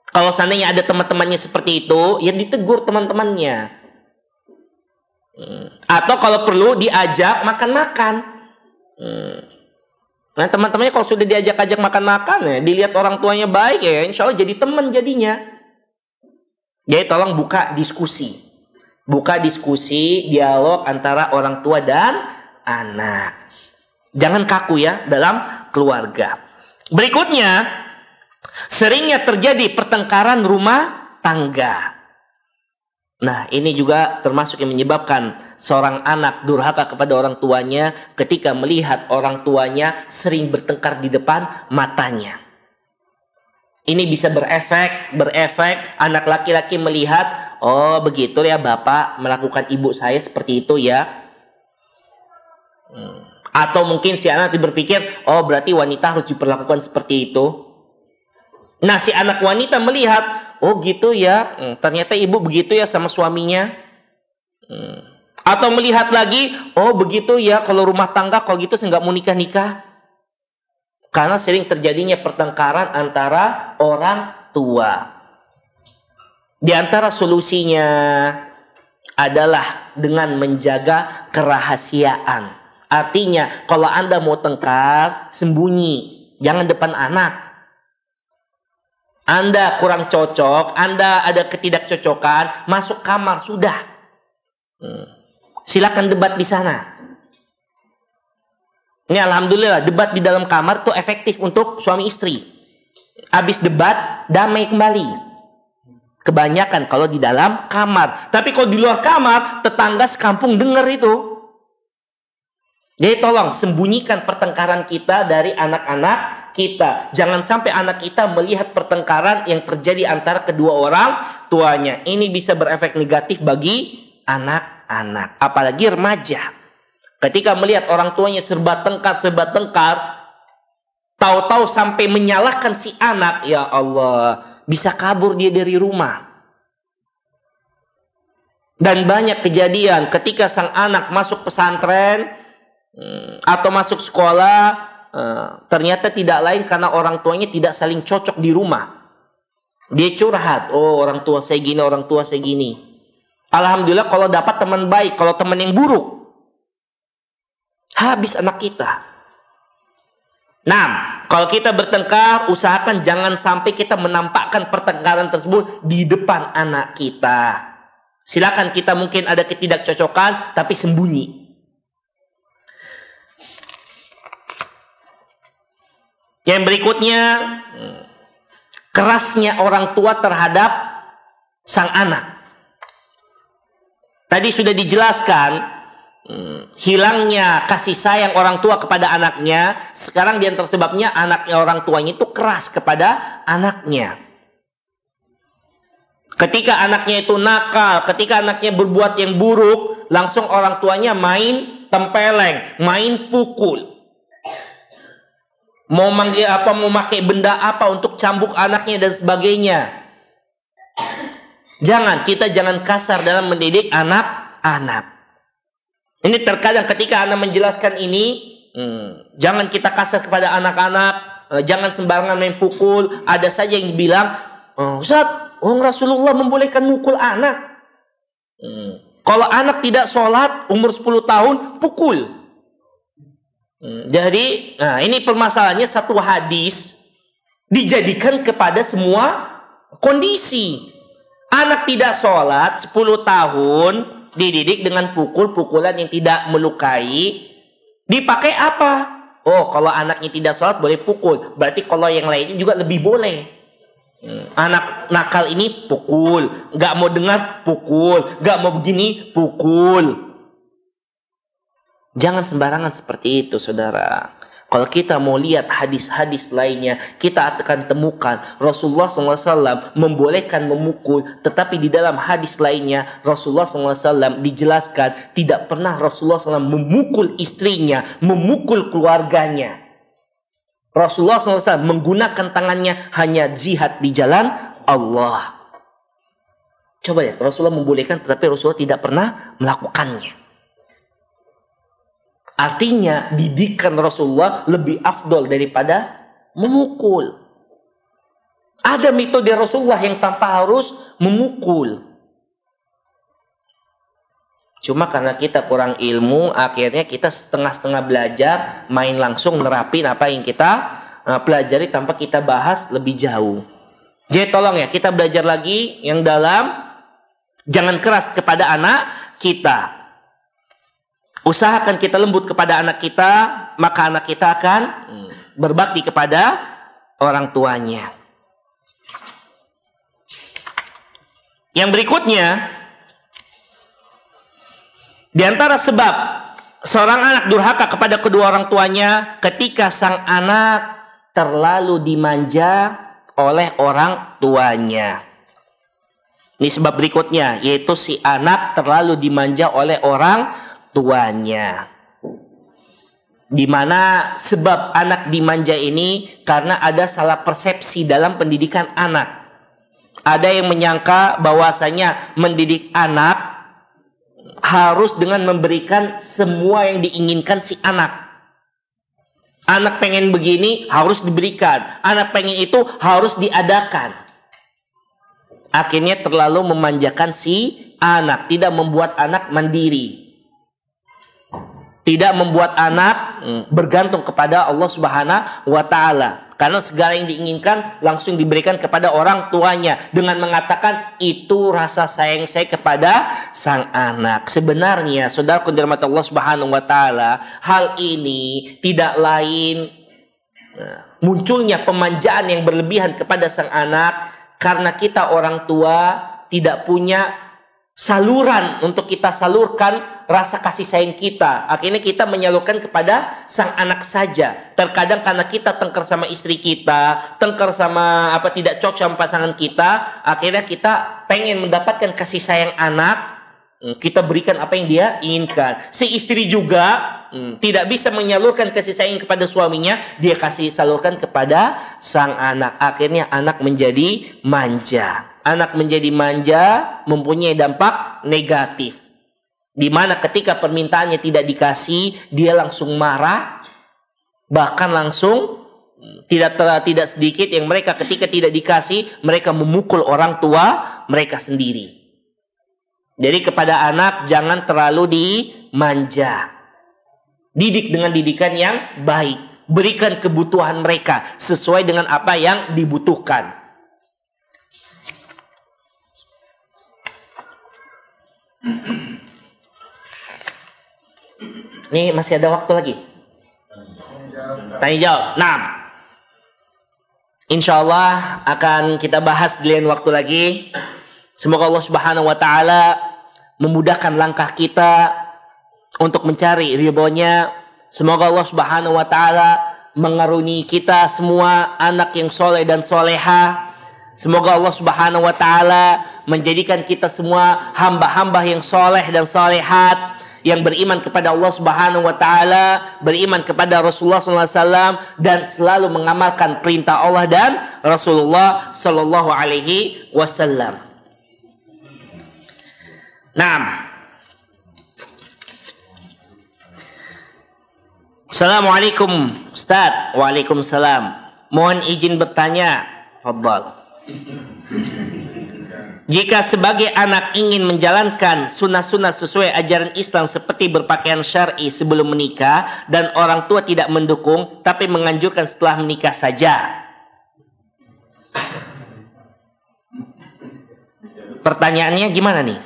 Kalau seandainya ada teman-temannya seperti itu, ya ditegur teman-temannya. Atau kalau perlu diajak makan-makan. Nah, teman-temannya kalau sudah diajak-ajak makan-makan, ya dilihat orang tuanya baik, ya insya Allah jadi teman jadinya. Jadi tolong buka diskusi. Buka diskusi, dialog antara orang tua dan anak. Jangan kaku ya dalam keluarga. Berikutnya, seringnya terjadi pertengkaran rumah tangga. Nah, ini juga termasuk yang menyebabkan seorang anak durhaka kepada orang tuanya ketika melihat orang tuanya sering bertengkar di depan matanya. Ini bisa berefek anak laki-laki melihat, oh begitu ya bapak melakukan ibu saya seperti itu ya. Atau mungkin si anak berpikir, oh berarti wanita harus diperlakukan seperti itu. Nah, si anak wanita melihat, oh gitu ya, ternyata ibu begitu ya sama suaminya. Atau melihat lagi, oh begitu ya kalau rumah tangga, kalau gitu saya nggak mau nikah-nikah. Karena sering terjadinya pertengkaran antara orang tua. Di antara solusinya adalah dengan menjaga kerahasiaan. Artinya, kalau Anda mau tengkar, sembunyi. Jangan depan anak. Anda kurang cocok, Anda ada ketidakcocokan, masuk kamar, sudah. Silakan debat di sana. Ini alhamdulillah, debat di dalam kamar itu efektif untuk suami istri. Habis debat, damai kembali. Kebanyakan kalau di dalam kamar. Tapi kalau di luar kamar, tetangga sekampung dengar itu. Jadi tolong sembunyikan pertengkaran kita dari anak-anak kita. Jangan sampai anak kita melihat pertengkaran yang terjadi antara kedua orang tuanya. Ini bisa berefek negatif bagi anak-anak. Apalagi remaja. Ketika melihat orang tuanya serba tengkar, tahu-tahu sampai menyalahkan si anak. Ya Allah, bisa kabur dia dari rumah. Dan banyak kejadian ketika sang anak masuk pesantren atau masuk sekolah, ternyata tidak lain karena orang tuanya tidak saling cocok di rumah. Dia curhat, oh orang tua saya gini, orang tua saya gini. Alhamdulillah kalau dapat teman baik, kalau teman yang buruk, habis anak kita. Nah, kalau kita bertengkar, usahakan jangan sampai kita menampakkan pertengkaran tersebut di depan anak kita. Silakan kita mungkin ada ketidakcocokan, tapi sembunyi. Yang berikutnya, kerasnya orang tua terhadap sang anak. Tadi sudah dijelaskan, hilangnya kasih sayang orang tua kepada anaknya. Sekarang di antara sebabnya anaknya orang tuanya itu keras kepada anaknya. Ketika anaknya itu nakal, ketika anaknya berbuat yang buruk, langsung orang tuanya main tempeleng, main pukul. Mau manggil apa, mau pakai benda apa untuk cambuk anaknya dan sebagainya. Jangan kasar dalam mendidik anak-anak. Ini terkadang ketika Anda menjelaskan ini, jangan kita kasar kepada anak-anak, jangan sembarangan main pukul. Ada saja yang bilang, Ustaz, Rasulullah membolehkan mukul anak. Kalau anak tidak sholat, umur 10 tahun, pukul. Jadi, ini permasalahannya satu hadis dijadikan kepada semua kondisi. Anak tidak sholat 10 tahun dididik dengan pukul-pukulan yang tidak melukai. Dipakai apa? Oh, kalau anaknya tidak sholat boleh pukul. Berarti kalau yang lainnya juga lebih boleh. Anak nakal ini pukul, nggak mau dengar pukul, nggak mau begini pukul. Jangan sembarangan seperti itu, saudara. Kalau kita mau lihat hadis-hadis lainnya, kita akan temukan Rasulullah SAW membolehkan memukul. Tetapi di dalam hadis lainnya, Rasulullah SAW dijelaskan tidak pernah Rasulullah SAW memukul istrinya, memukul keluarganya. Rasulullah SAW menggunakan tangannya hanya jihad di jalan Allah. Coba lihat, Rasulullah membolehkan tetapi Rasulullah tidak pernah melakukannya. Artinya didikan Rasulullah lebih afdol daripada memukul. Ada metode Rasulullah yang tanpa harus memukul. Cuma karena kita kurang ilmu, akhirnya kita setengah-setengah belajar, main langsung nerapin apa yang kita pelajari tanpa kita bahas lebih jauh. Jadi tolong ya, kita belajar lagi yang dalam, jangan keras kepada anak kita. Usahakan kita lembut kepada anak kita, maka anak kita akan berbakti kepada orang tuanya. Yang berikutnya, di antara sebab seorang anak durhaka kepada kedua orang tuanya ketika sang anak terlalu dimanja oleh orang tuanya. Ini sebab berikutnya, yaitu si anak terlalu dimanja oleh orang tuanya. Di mana sebab anak dimanja ini karena ada salah persepsi dalam pendidikan anak. Ada yang menyangka bahwasanya mendidik anak harus dengan memberikan semua yang diinginkan si anak. Anak pengen begini harus diberikan, anak pengen itu harus diadakan. Akhirnya terlalu memanjakan si anak, tidak membuat anak mandiri. Tidak membuat anak bergantung kepada Allah Subhanahu wa taala. Karena segala yang diinginkan langsung diberikan kepada orang tuanya dengan mengatakan itu rasa sayang saya kepada sang anak. Sebenarnya saudara dirahmati Allah Subhanahu wa taala, hal ini tidak lain munculnya pemanjaan yang berlebihan kepada sang anak karena kita orang tua tidak punya saluran untuk kita salurkan rasa kasih sayang kita. Akhirnya kita menyalurkan kepada sang anak saja. Terkadang karena kita tengkar sama istri kita, tengkar sama tidak cocok sama pasangan kita, akhirnya kita pengen mendapatkan kasih sayang anak, kita berikan apa yang dia inginkan. Si istri juga tidak bisa menyalurkan kasih sayang kepada suaminya, dia kasih salurkan kepada sang anak. Akhirnya anak menjadi manja. Anak menjadi manja mempunyai dampak negatif. Di mana ketika permintaannya tidak dikasih, dia langsung marah, bahkan langsung tidak sedikit yang mereka ketika tidak dikasih, mereka memukul orang tua mereka sendiri. Jadi kepada anak jangan terlalu dimanja. Didik dengan didikan yang baik. Berikan kebutuhan mereka sesuai dengan apa yang dibutuhkan. Ini masih ada waktu lagi. Tanya jawab. Nah, insya Allah akan kita bahas di lain waktu lagi. Semoga Allah Subhanahu wa taala memudahkan langkah kita untuk mencari ridhonya. Semoga Allah Subhanahu wa taala mengaruniai kita semua anak yang soleh dan soleha. Semoga Allah Subhanahu wa taala menjadikan kita semua hamba-hamba yang soleh dan solehat, yang beriman kepada Allah Subhanahu wa taala, beriman kepada Rasulullah sallallahu alaihi wasallam, dan selalu mengamalkan perintah Allah dan Rasulullah sallallahu alaihi wasallam. Naam. Assalamualaikum Ustaz. Waalaikumsalam. Mohon izin bertanya. Fadhal. Jika sebagai anak ingin menjalankan sunnah-sunnah sesuai ajaran Islam seperti berpakaian syar'i sebelum menikah dan orang tua tidak mendukung tapi menganjurkan setelah menikah saja. Pertanyaannya gimana nih?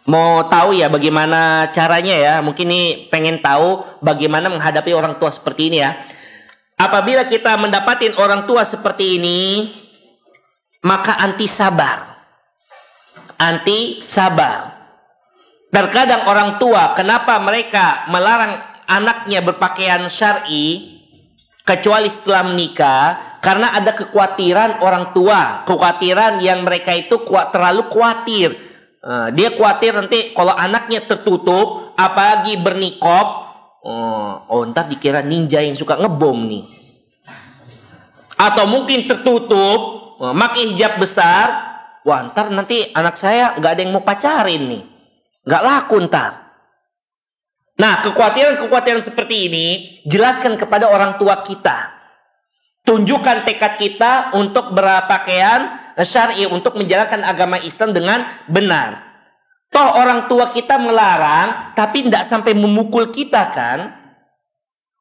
Mau tahu ya bagaimana caranya ya? Mungkin nih pengen tahu bagaimana menghadapi orang tua seperti ini ya. Apabila kita mendapatin orang tua seperti ini, maka anti sabar. Terkadang orang tua, kenapa mereka melarang anaknya berpakaian syar'i kecuali setelah menikah? Karena ada kekhawatiran orang tua, kekhawatiran yang mereka itu terlalu khawatir. Dia khawatir nanti kalau anaknya tertutup, apalagi bernikop, ntar dikira ninja yang suka ngebom nih. Atau mungkin tertutup, pakai hijab besar, wah ntar nanti anak saya nggak ada yang mau pacarin nih, nggak laku ntar. Nah, kekhawatiran seperti ini jelaskan kepada orang tua kita. Tunjukkan tekad kita untuk berpakaian syar'i, untuk menjalankan agama Islam dengan benar. Toh orang tua kita melarang, tapi tidak sampai memukul kita kan?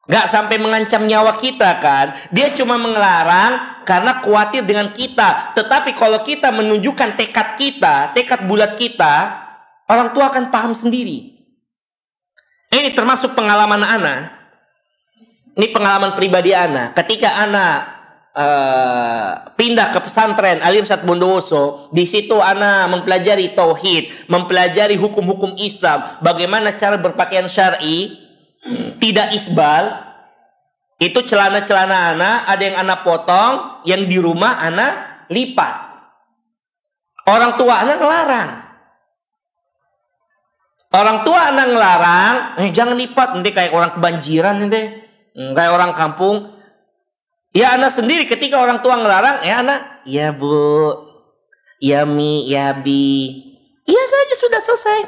Nggak sampai mengancam nyawa kita kan? Dia cuma melarang karena khawatir dengan kita. Tetapi kalau kita menunjukkan tekad kita, tekad bulat kita, orang tua akan paham sendiri. Ini termasuk pengalaman Ana. Ini pengalaman pribadi Ana. Ketika Ana pindah ke pesantren Al Irsyad Bondowoso, di situ Ana mempelajari tauhid, mempelajari hukum-hukum Islam, bagaimana cara berpakaian syar'i, tidak isbal. Itu celana-celana Ana ada yang Ana potong, yang di rumah Ana lipat. Orang tua Ana ngelarang. Orang tua Ana ngelarang, jangan lipat, nanti kayak orang kebanjiran nanti. Kayak orang kampung. Ya Ana sendiri ketika orang tua ngelarang, ya Ana, ya Bu, ya Mi, ya Bi, iya saja sudah selesai.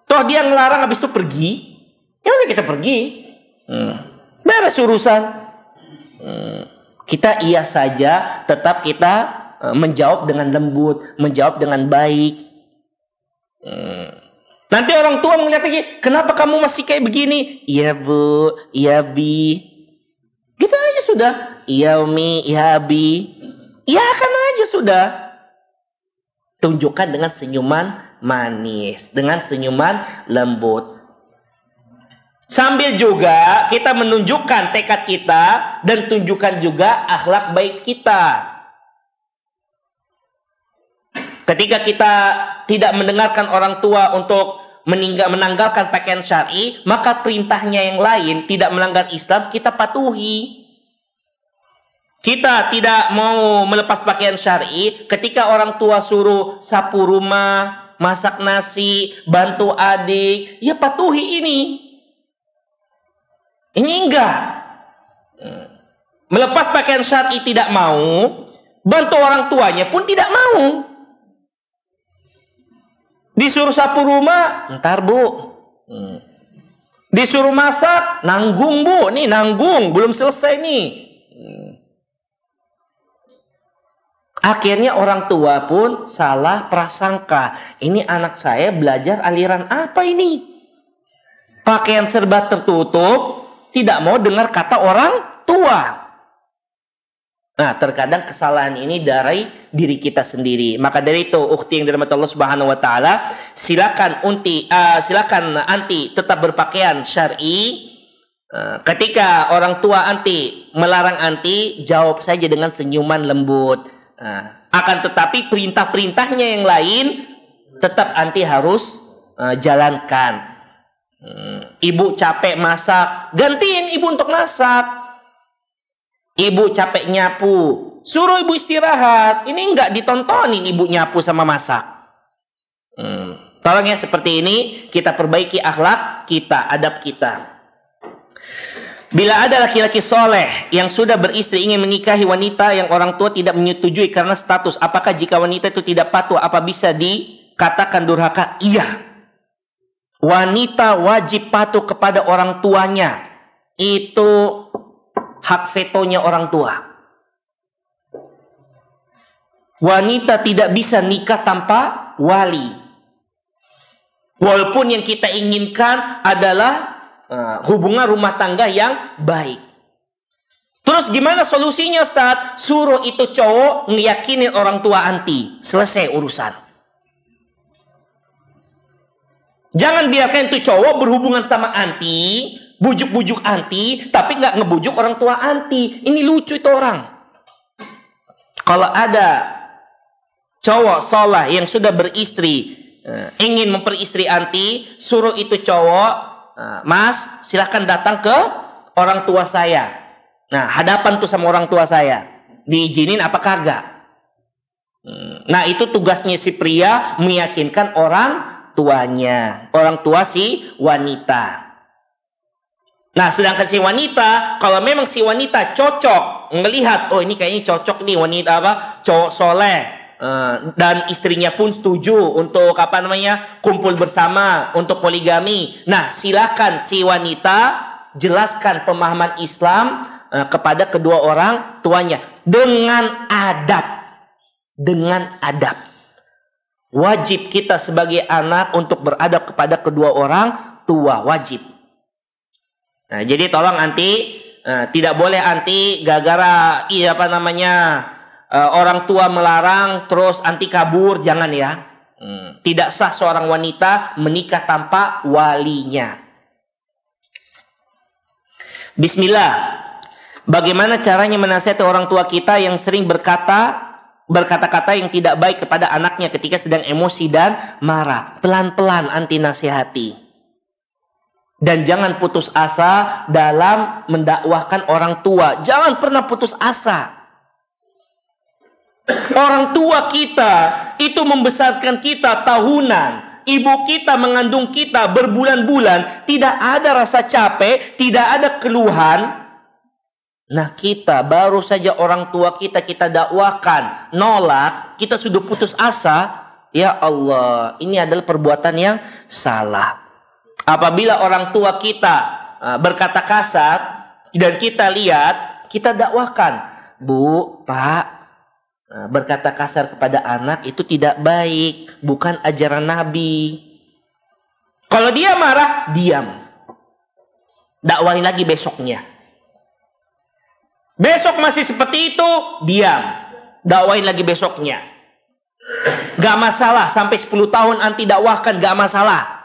Toh dia ngelarang habis itu pergi, ya udah kita pergi, beres urusan. Kita iya saja, tetap kita menjawab dengan lembut, menjawab dengan baik. Nanti orang tua melihat lagi, kenapa kamu masih kayak begini? Iya bu, iya bi. Gitu aja sudah. Iya umi, iya bi. Iya kan aja sudah. Tunjukkan dengan senyuman manis, dengan senyuman lembut. Sambil juga kita menunjukkan tekad kita dan tunjukkan juga akhlak baik kita. Ketika kita tidak mendengarkan orang tua untuk menanggalkan pakaian syar'i, maka perintahnya yang lain tidak melanggar Islam, kita patuhi. Kita tidak mau melepas pakaian syar'i, ketika orang tua suruh sapu rumah, masak nasi, bantu adik, ya patuhi ini. Ini enggak. Melepas pakaian syar'i tidak mau, bantu orang tuanya pun tidak mau. Disuruh sapu rumah, ntar bu. Disuruh masak, nanggung bu. Nih nanggung, belum selesai nih. Akhirnya orang tua pun salah prasangka. Ini anak saya belajar aliran apa ini? Pakaian serba tertutup, tidak mau dengar kata orang tua. Nah, terkadang kesalahan ini dari diri kita sendiri. Maka dari itu, ukhti yang dirahmati Allah Subhanahu wa taala, silakan anti tetap berpakaian syar'i. Ketika orang tua anti melarang anti, jawab saja dengan senyuman lembut. Akan tetapi perintah-perintahnya yang lain tetap anti harus jalankan. Ibu capek masak, gantiin ibu untuk masak. Ibu capek nyapu, suruh ibu istirahat. Ini enggak ditontonin ibu nyapu sama masak. Tolong ya, seperti ini kita perbaiki akhlak kita, adab kita. Bila ada laki-laki soleh yang sudah beristri ingin menikahi wanita yang orang tua tidak menyetujui karena status, apakah jika wanita itu tidak patuh, apa bisa dikatakan durhaka? Iya. Wanita wajib patuh kepada orang tuanya. Itu hak vetonya orang tua. Wanita tidak bisa nikah tanpa wali. Walaupun yang kita inginkan adalah hubungan rumah tangga yang baik. Terus gimana solusinya Ustaz? Suruh itu cowok ngeyakinin orang tua anti. Selesai urusan. Jangan biarkan itu cowok berhubungan sama anti, bujuk-bujuk anti, tapi nggak ngebujuk orang tua anti. Ini lucu itu orang. Kalau ada cowok soleh yang sudah beristri, ingin memperistri anti, suruh itu cowok, Mas, silahkan datang ke orang tua saya. Nah, hadapan tuh sama orang tua saya. Diizinin apa kagak? Nah, itu tugasnya si pria meyakinkan orang tuanya, orang tua si wanita. Nah, sedangkan si wanita, kalau memang si wanita cocok ngelihat, oh ini kayaknya cocok nih wanita cowok soleh, dan istrinya pun setuju untuk kumpul bersama untuk poligami. Nah, silakan si wanita jelaskan pemahaman Islam kepada kedua orang tuanya dengan adab. Dengan adab. Wajib kita sebagai anak untuk beradab kepada kedua orang tua, wajib. Nah, jadi tolong anti, tidak boleh anti gara-gara orang tua melarang terus anti kabur, jangan ya. Tidak sah seorang wanita menikah tanpa walinya. Bismillah. Bagaimana caranya menasihati orang tua kita yang sering berkata-kata yang tidak baik kepada anaknya ketika sedang emosi dan marah? Pelan-pelan anti nasihati. Dan jangan putus asa dalam mendakwahkan orang tua. Jangan pernah putus asa. Orang tua kita itu membesarkan kita tahunan. Ibu kita mengandung kita berbulan-bulan. Tidak ada rasa capek, tidak ada keluhan. Nah, kita baru saja orang tua kita dakwakan, nolak, kita sudah putus asa. Ya Allah, ini adalah perbuatan yang salah. Apabila orang tua kita berkata kasar dan kita lihat, kita dakwakan. Bu, Pak, berkata kasar kepada anak itu tidak baik, bukan ajaran Nabi. Kalau dia marah, diam. Dakwahin lagi besoknya. Besok masih seperti itu, diam. Dakwahin lagi besoknya. Gak masalah, sampai 10 tahun anti dakwahkan, gak masalah.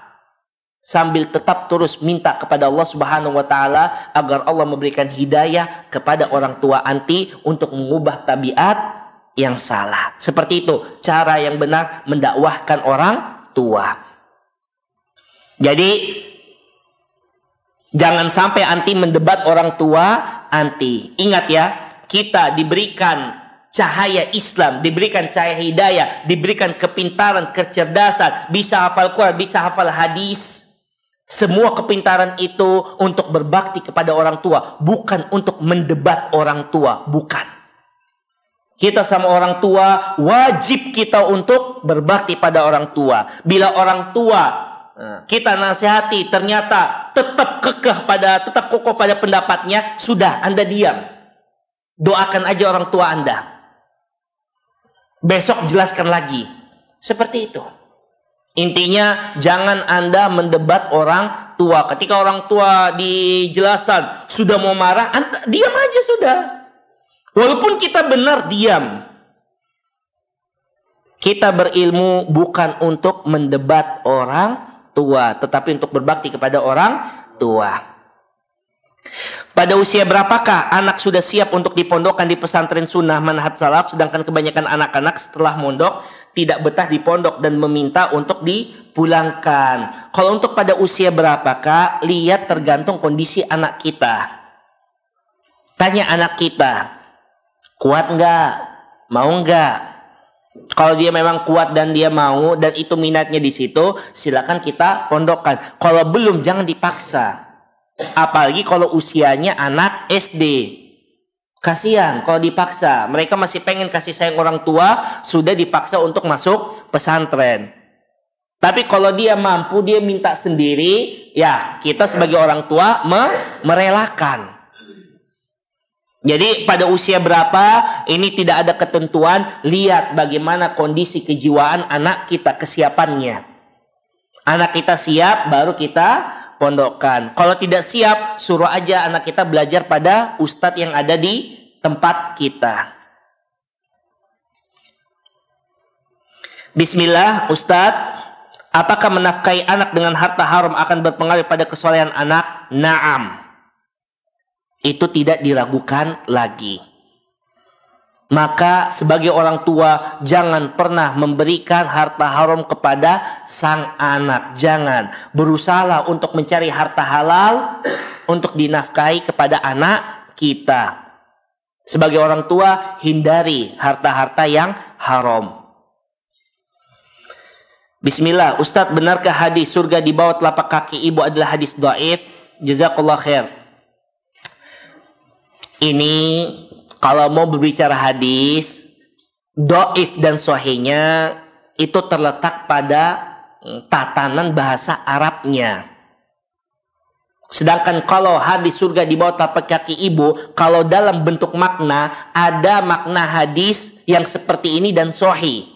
Sambil tetap terus minta kepada Allah Subhanahu wa taala agar Allah memberikan hidayah kepada orang tua anti untuk mengubah tabiat yang salah. Seperti itu cara yang benar mendakwahkan orang tua. Jadi jangan sampai anti mendebat orang tua anti. Ingat ya, kita diberikan cahaya Islam, diberikan cahaya hidayah, diberikan kepintaran, kecerdasan, bisa hafal Quran, bisa hafal hadis. Semua kepintaran itu untuk berbakti kepada orang tua, bukan untuk mendebat orang tua, bukan. Kita sama orang tua, wajib kita untuk berbakti pada orang tua. Bila orang tua kita nasihati ternyata tetap kokoh pada pendapatnya, sudah, Anda diam. Doakan aja orang tua Anda. Besok jelaskan lagi. Seperti itu. Intinya jangan Anda mendebat orang tua. Ketika orang tua dijelaskan sudah mau marah, Anda diam aja sudah. Walaupun kita benar, diam. Kita berilmu bukan untuk mendebat orang tua, tetapi untuk berbakti kepada orang tua. Pada usia berapakah anak sudah siap untuk dipondokkan di pesantren sunnah manhaj salaf, sedangkan kebanyakan anak-anak setelah mondok tidak betah di pondok dan meminta untuk dipulangkan? Kalau untuk pada usia berapakah, lihat tergantung kondisi anak kita. Tanya anak kita, kuat nggak? Mau nggak? Kalau dia memang kuat dan dia mau dan itu minatnya di situ, silakan kita pondokkan. Kalau belum, jangan dipaksa. Apalagi kalau usianya anak SD. Kasihan kalau dipaksa. Mereka masih pengen kasih sayang orang tua, sudah dipaksa untuk masuk pesantren. Tapi kalau dia mampu, dia minta sendiri, ya kita sebagai orang tua merelakan. Jadi pada usia berapa, ini tidak ada ketentuan. Lihat bagaimana kondisi kejiwaan anak kita, kesiapannya. Anak kita siap, baru kita pondokkan. Kalau tidak siap, suruh aja anak kita belajar pada ustadz yang ada di tempat kita. Bismillah, Ustadz, apakah menafkahi anak dengan harta haram akan berpengaruh pada kesolehan anak? Naam. Itu tidak diragukan lagi. Maka sebagai orang tua jangan pernah memberikan harta haram kepada sang anak. Jangan. Berusahalah untuk mencari harta halal untuk dinafkahi kepada anak kita. Sebagai orang tua hindari harta-harta yang haram. Bismillah, Ustadz, benarkah hadis surga di bawah telapak kaki ibu adalah hadis dhaif? Jazakallah khair. Ini kalau mau berbicara hadis dhaif dan sahihnya itu terletak pada tatanan bahasa Arabnya. Sedangkan kalau hadis surga di bawah telapak kaki ibu, kalau dalam bentuk makna, ada makna hadis yang seperti ini dan sahih.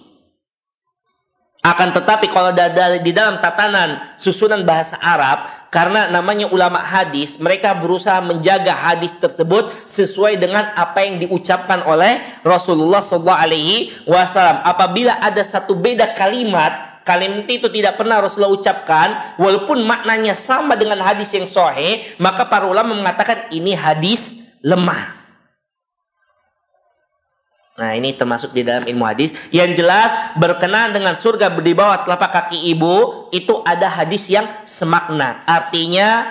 Akan tetapi kalau di dalam tatanan susunan bahasa Arab, karena namanya ulama hadis, mereka berusaha menjaga hadis tersebut sesuai dengan apa yang diucapkan oleh Rasulullah SAW. Apabila ada satu beda kalimat itu tidak pernah Rasulullah ucapkan, walaupun maknanya sama dengan hadis yang sahih, maka para ulama mengatakan ini hadis lemah. Nah, ini termasuk di dalam ilmu hadis. Yang jelas berkenaan dengan surga di bawah telapak kaki ibu, itu ada hadis yang semakna. Artinya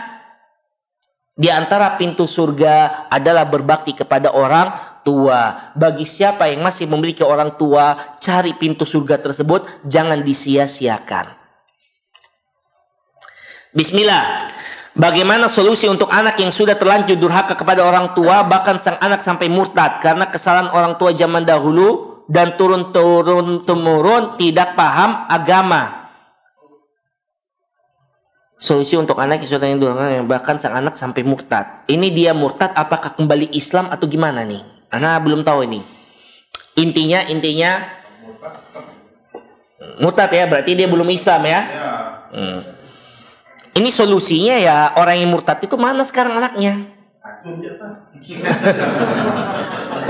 di antara pintu surga adalah berbakti kepada orang tua. Bagi siapa yang masih memiliki orang tua, cari pintu surga tersebut, jangan disia-siakan. Bismillah. Bagaimana solusi untuk anak yang sudah terlanjur durhaka kepada orang tua, bahkan sang anak sampai murtad karena kesalahan orang tua zaman dahulu dan turun-temurun tidak paham agama? Solusi untuk anak yang sudah durhaka bahkan sang anak sampai murtad. Ini dia murtad apakah kembali Islam atau gimana nih? Ana belum tahu ini. Intinya murtad ya, berarti dia belum Islam ya. Ini solusinya ya, orang yang murtad itu mana sekarang anaknya?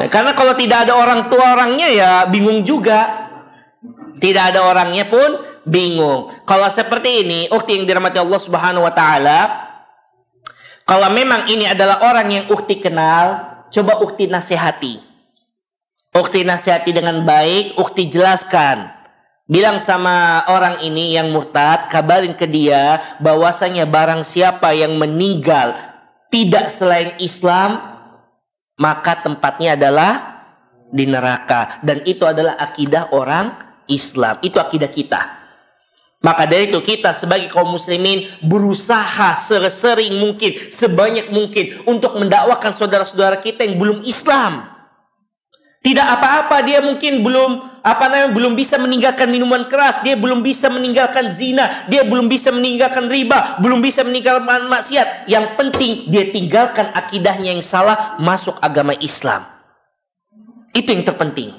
Karena kalau tidak ada orang tua orangnya ya bingung juga. Tidak ada orangnya pun bingung. Kalau seperti ini, ukhti yang dirahmati Allah Subhanahu wa taala, kalau memang ini adalah orang yang ukhti kenal, coba ukhti nasihati. Ukhti nasihati dengan baik, ukhti jelaskan. Bilang sama orang ini yang murtad, kabarin ke dia bahwasanya barang siapa yang meninggal tidak selain Islam, maka tempatnya adalah di neraka. Dan itu adalah akidah orang Islam. Itu akidah kita. Maka dari itu kita sebagai kaum muslimin berusaha sesering mungkin, sebanyak mungkin untuk mendakwakan saudara-saudara kita yang belum Islam. Tidak apa-apa, dia mungkin belum bisa meninggalkan minuman keras, dia belum bisa meninggalkan zina, dia belum bisa meninggalkan riba, belum bisa meninggalkan maksiat. Yang penting dia tinggalkan akidahnya yang salah, masuk agama Islam. Itu yang terpenting.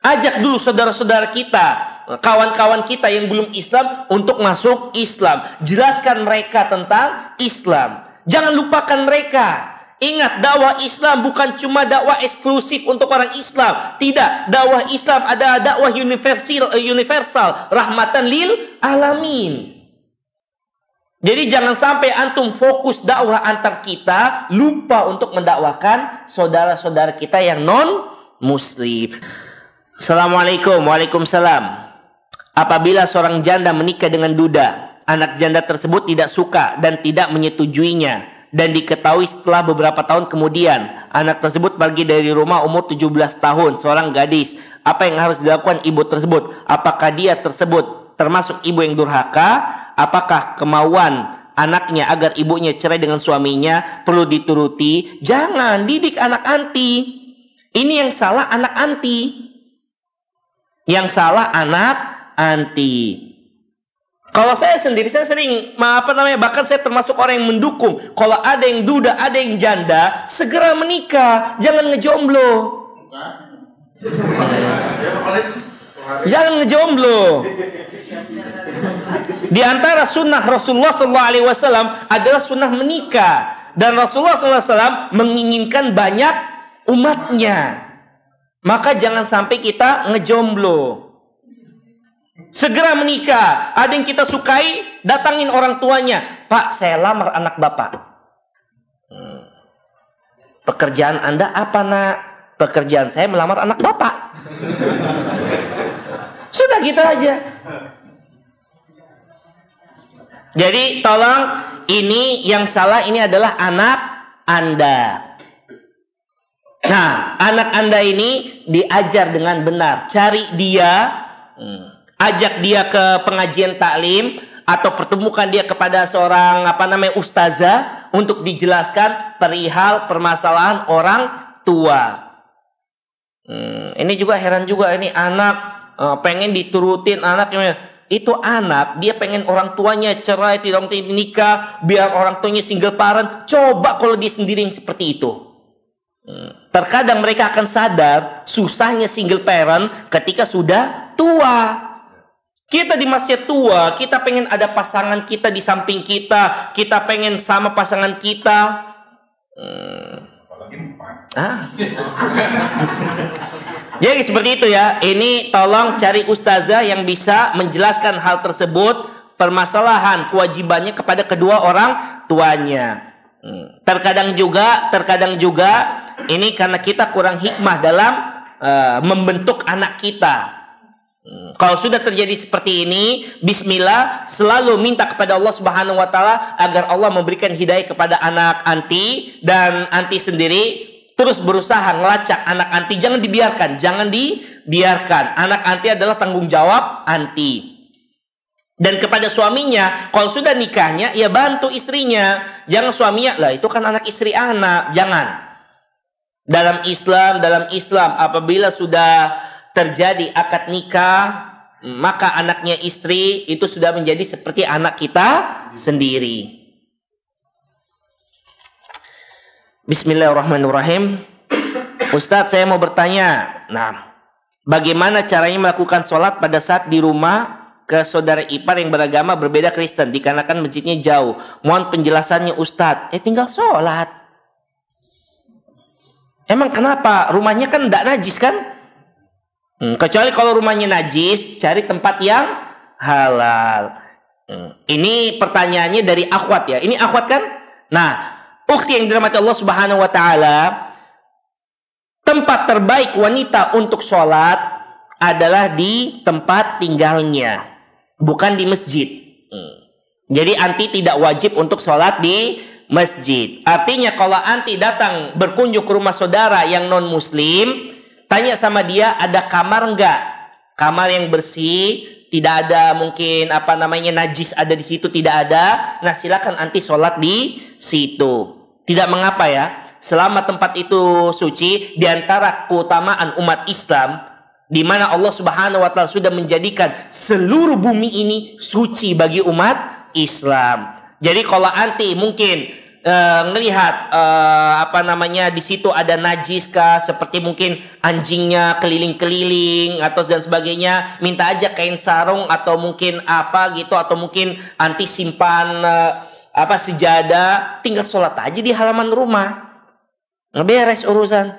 Ajak dulu saudara-saudara kita, kawan-kawan kita yang belum Islam untuk masuk Islam. Jelaskan mereka tentang Islam. Jangan lupakan mereka. Ingat, dakwah Islam bukan cuma dakwah eksklusif untuk orang Islam. Tidak, dakwah Islam ada dakwah universal, rahmatan lil alamin. Jadi jangan sampai antum fokus dakwah antar kita, lupa untuk mendakwakan saudara-saudara kita yang non muslim. Assalamualaikum. Waalaikumsalam. Apabila seorang janda menikah dengan duda, anak janda tersebut tidak suka dan tidak menyetujuinya, dan diketahui setelah beberapa tahun kemudian anak tersebut pergi dari rumah umur 17 tahun, seorang gadis, apa yang harus dilakukan ibu tersebut? Apakah dia tersebut termasuk ibu yang durhaka? Apakah kemauan anaknya agar ibunya cerai dengan suaminya perlu dituruti? Jangan didik anak anti. Ini yang salah anak anti. Yang salah anak anti. Kalau saya sendiri, saya sering bahkan saya termasuk orang yang mendukung. Kalau ada yang duda, ada yang janda, segera menikah, jangan ngejomblo. Jangan ngejomblo. Di antara sunnah Rasulullah SAW adalah sunnah menikah, dan Rasulullah SAW menginginkan banyak umatnya. Maka jangan sampai kita ngejomblo. Segera menikah. Ada yang kita sukai, datangin orang tuanya. Pak, saya lamar anak bapak. Pekerjaan Anda apa, nak? Pekerjaan saya melamar anak bapak. Sudah gitu aja. Jadi tolong, ini yang salah ini adalah anak Anda. Nah, anak Anda ini diajar dengan benar. Cari dia, ajak dia ke pengajian taklim, atau pertemukan dia kepada seorang ustazah untuk dijelaskan perihal permasalahan orang tua. Ini juga heran juga, ini anak pengen diturutin anaknya. Itu anak, dia pengen orang tuanya cerai, tidak mau nikah, biar orang tuanya single parent. Coba kalau dia sendiri yang seperti itu. Terkadang mereka akan sadar susahnya single parent ketika sudah tua. Kita di masjid tua, kita pengen ada pasangan kita di samping kita, kita pengen sama pasangan kita. Jadi seperti itu ya. Ini tolong cari ustazah yang bisa menjelaskan hal tersebut, permasalahan kewajibannya kepada kedua orang tuanya. Terkadang juga ini karena kita kurang hikmah dalam membentuk anak kita. Kalau sudah terjadi seperti ini, bismillah, selalu minta kepada Allah Subhanahu wa taala agar Allah memberikan hidayah kepada anak anti, dan anti sendiri terus berusaha ngelacak anak anti. Jangan dibiarkan. Anak anti adalah tanggung jawab anti. Dan kepada suaminya, kalau sudah nikahnya, ya bantu istrinya. Jangan suaminya, lah itu kan anak istri anak. Jangan. Dalam Islam, apabila sudah terjadi akad nikah, maka anaknya istri itu sudah menjadi seperti anak kita sendiri. Bismillahirrahmanirrahim. Ustadz, saya mau bertanya. Nah, bagaimana caranya melakukan sholat pada saat di rumah ke saudara ipar yang beragama berbeda Kristen, dikarenakan masjidnya jauh? Mohon penjelasannya Ustadz. Tinggal sholat. Emang kenapa? Rumahnya kan tidak najis kan? Kecuali kalau rumahnya najis, cari tempat yang halal. Ini pertanyaannya dari akhwat ya. Ini akhwat kan? Nah, ukhti yang dirahmati Allah Subhanahu wa taala, tempat terbaik wanita untuk sholat adalah di tempat tinggalnya, bukan di masjid. Jadi anti tidak wajib untuk sholat di masjid. Artinya kalau anti datang berkunjung ke rumah saudara yang non muslim, tanya sama dia, ada kamar enggak? Kamar yang bersih, tidak ada mungkin najis ada di situ, tidak ada. Nah, silakan anti sholat di situ. Tidak mengapa ya. Selama tempat itu suci, di antara keutamaan umat Islam, di mana Allah Subhanahu wa taala sudah menjadikan seluruh bumi ini suci bagi umat Islam. Jadi kalau anti mungkin ngelihat di situ ada najis kah, seperti mungkin anjingnya keliling-keliling atau dan sebagainya, minta aja kain sarung atau mungkin atau mungkin anti simpan sejadah, tinggal sholat aja di halaman rumah, beres urusan.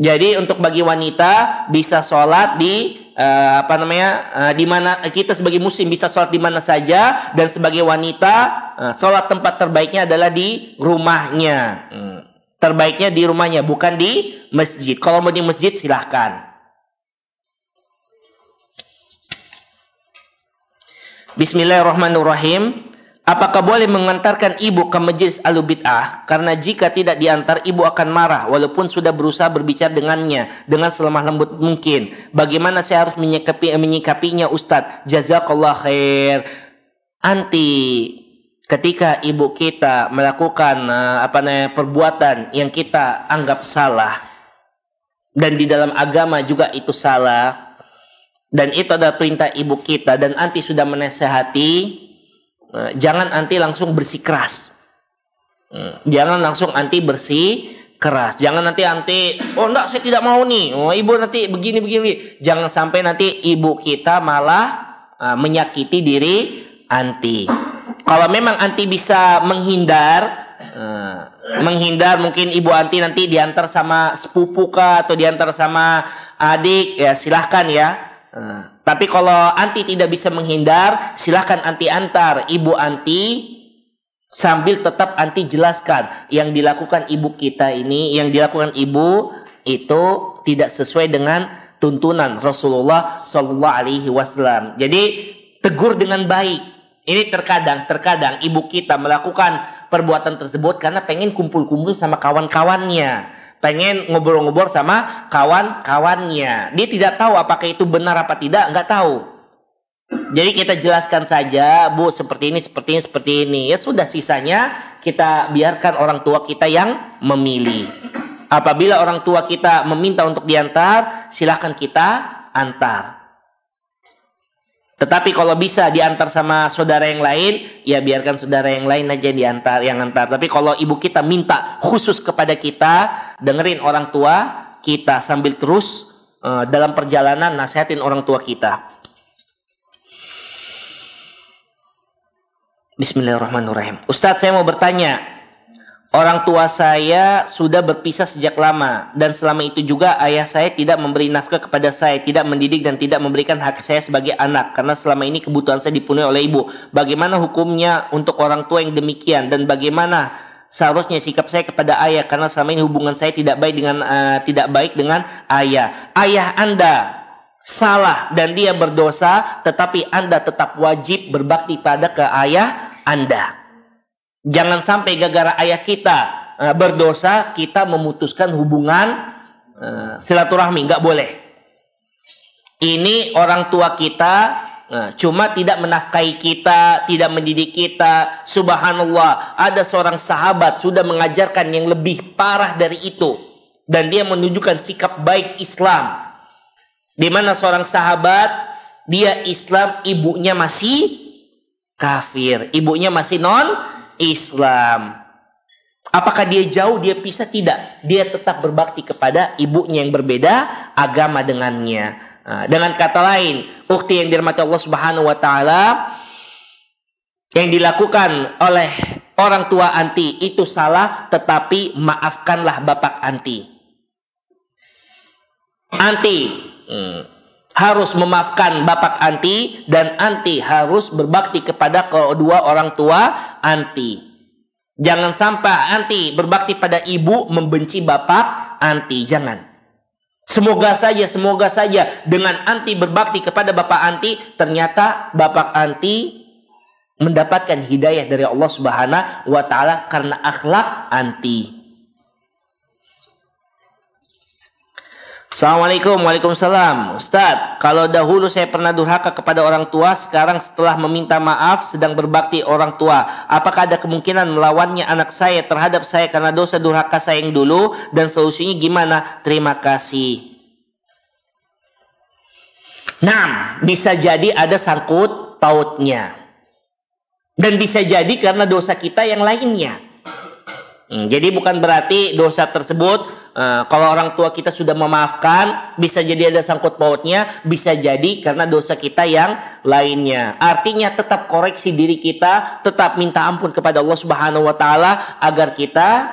Jadi untuk bagi wanita bisa sholat di di mana kita sebagai muslim bisa sholat di mana saja, dan sebagai wanita sholat tempat terbaiknya adalah di rumahnya. Terbaiknya di rumahnya, bukan di masjid. Kalau mau di masjid silahkan. Bismillahirrahmanirrahim. Apakah boleh mengantarkan ibu ke majelis ahlu bid'ah? Karena jika tidak diantar, ibu akan marah walaupun sudah berusaha berbicara dengannya dengan selemah lembut mungkin. Bagaimana saya harus menyikapinya Ustadz? Jazakallah khair. Anti, ketika ibu kita melakukan perbuatan yang kita anggap salah, dan di dalam agama juga itu salah, dan itu adalah perintah ibu kita, dan anti sudah menasehati, jangan anti langsung bersikeras. Jangan langsung anti bersikeras. Jangan nanti oh enggak, saya tidak mau nih. Oh, ibu nanti begini. Jangan sampai nanti ibu kita malah menyakiti diri anti. Kalau memang anti bisa menghindar mungkin ibu anti nanti diantar sama sepupu kah, atau diantar sama adik, ya silahkan ya. Tapi kalau anti tidak bisa menghindar, silahkan anti antar ibu anti, sambil tetap anti jelaskan yang dilakukan ibu kita ini, yang dilakukan ibu itu tidak sesuai dengan tuntunan Rasulullah Sallallahu Alaihi Wasallam. Jadi tegur dengan baik. Ini terkadang ibu kita melakukan perbuatan tersebut karena pengen kumpul-kumpul sama kawan-kawannya, pengen ngobrol-ngobrol sama kawan-kawannya. Dia tidak tahu apakah itu benar apa tidak, nggak tahu. Jadi kita jelaskan saja, Bu, seperti ini. Ya sudah, sisanya kita biarkan orang tua kita yang memilih. Apabila orang tua kita meminta untuk diantar, silakan kita antar. Tetapi kalau bisa diantar sama saudara yang lain, ya biarkan saudara yang lain aja yang antar. Tapi kalau ibu kita minta khusus kepada kita, dengerin orang tua kita sambil terus dalam perjalanan nasihatin orang tua kita. Bismillahirrahmanirrahim. Ustadz, saya mau bertanya. Orang tua saya sudah berpisah sejak lama, dan selama itu juga ayah saya tidak memberi nafkah kepada saya, tidak mendidik dan tidak memberikan hak saya sebagai anak, karena selama ini kebutuhan saya dipenuhi oleh ibu. Bagaimana hukumnya untuk orang tua yang demikian, dan bagaimana seharusnya sikap saya kepada ayah, karena selama ini hubungan saya tidak baik dengan ayah. Ayah Anda salah dan dia berdosa, tetapi Anda tetap wajib berbakti pada ke ayah Anda. Jangan sampai gara-gara ayah kita berdosa, kita memutuskan hubungan silaturahmi. Nggak boleh. Ini orang tua kita cuma tidak menafkahi kita, tidak mendidik kita. Subhanallah, ada seorang sahabat sudah mengajarkan yang lebih parah dari itu, dan dia menunjukkan sikap baik Islam. Di mana seorang sahabat, dia Islam, ibunya masih kafir, ibunya masih non Islam. Apakah dia jauh, dia pisah? Tidak. Dia tetap berbakti kepada ibunya yang berbeda agama dengannya. Dengan kata lain, ukhti yang dirahmati Allah Subhanahu wa taala, yang dilakukan oleh orang tua anti itu salah, tetapi maafkanlah bapak anti. Anti harus memaafkan bapak anti, dan anti harus berbakti kepada kedua orang tua anti. Jangan sampai anti berbakti pada ibu membenci bapak anti, jangan. Semoga saja dengan anti berbakti kepada bapak anti, ternyata bapak anti mendapatkan hidayah dari Allah Subhanahu wa taala karena akhlak anti. Assalamualaikum. Waalaikumsalam. Ustaz, kalau dahulu saya pernah durhaka kepada orang tua, sekarang setelah meminta maaf sedang berbakti orang tua, apakah ada kemungkinan melawannya anak saya terhadap saya karena dosa durhaka saya yang dulu, dan solusinya gimana? Terima kasih. Nah, bisa jadi ada sangkut pautnya, dan bisa jadi karena dosa kita yang lainnya. Jadi bukan berarti dosa tersebut kalau orang tua kita sudah memaafkan, bisa jadi ada sangkut pautnya, bisa jadi karena dosa kita yang lainnya. Artinya tetap koreksi diri kita, tetap minta ampun kepada Allah Subhanahu wa taala agar kita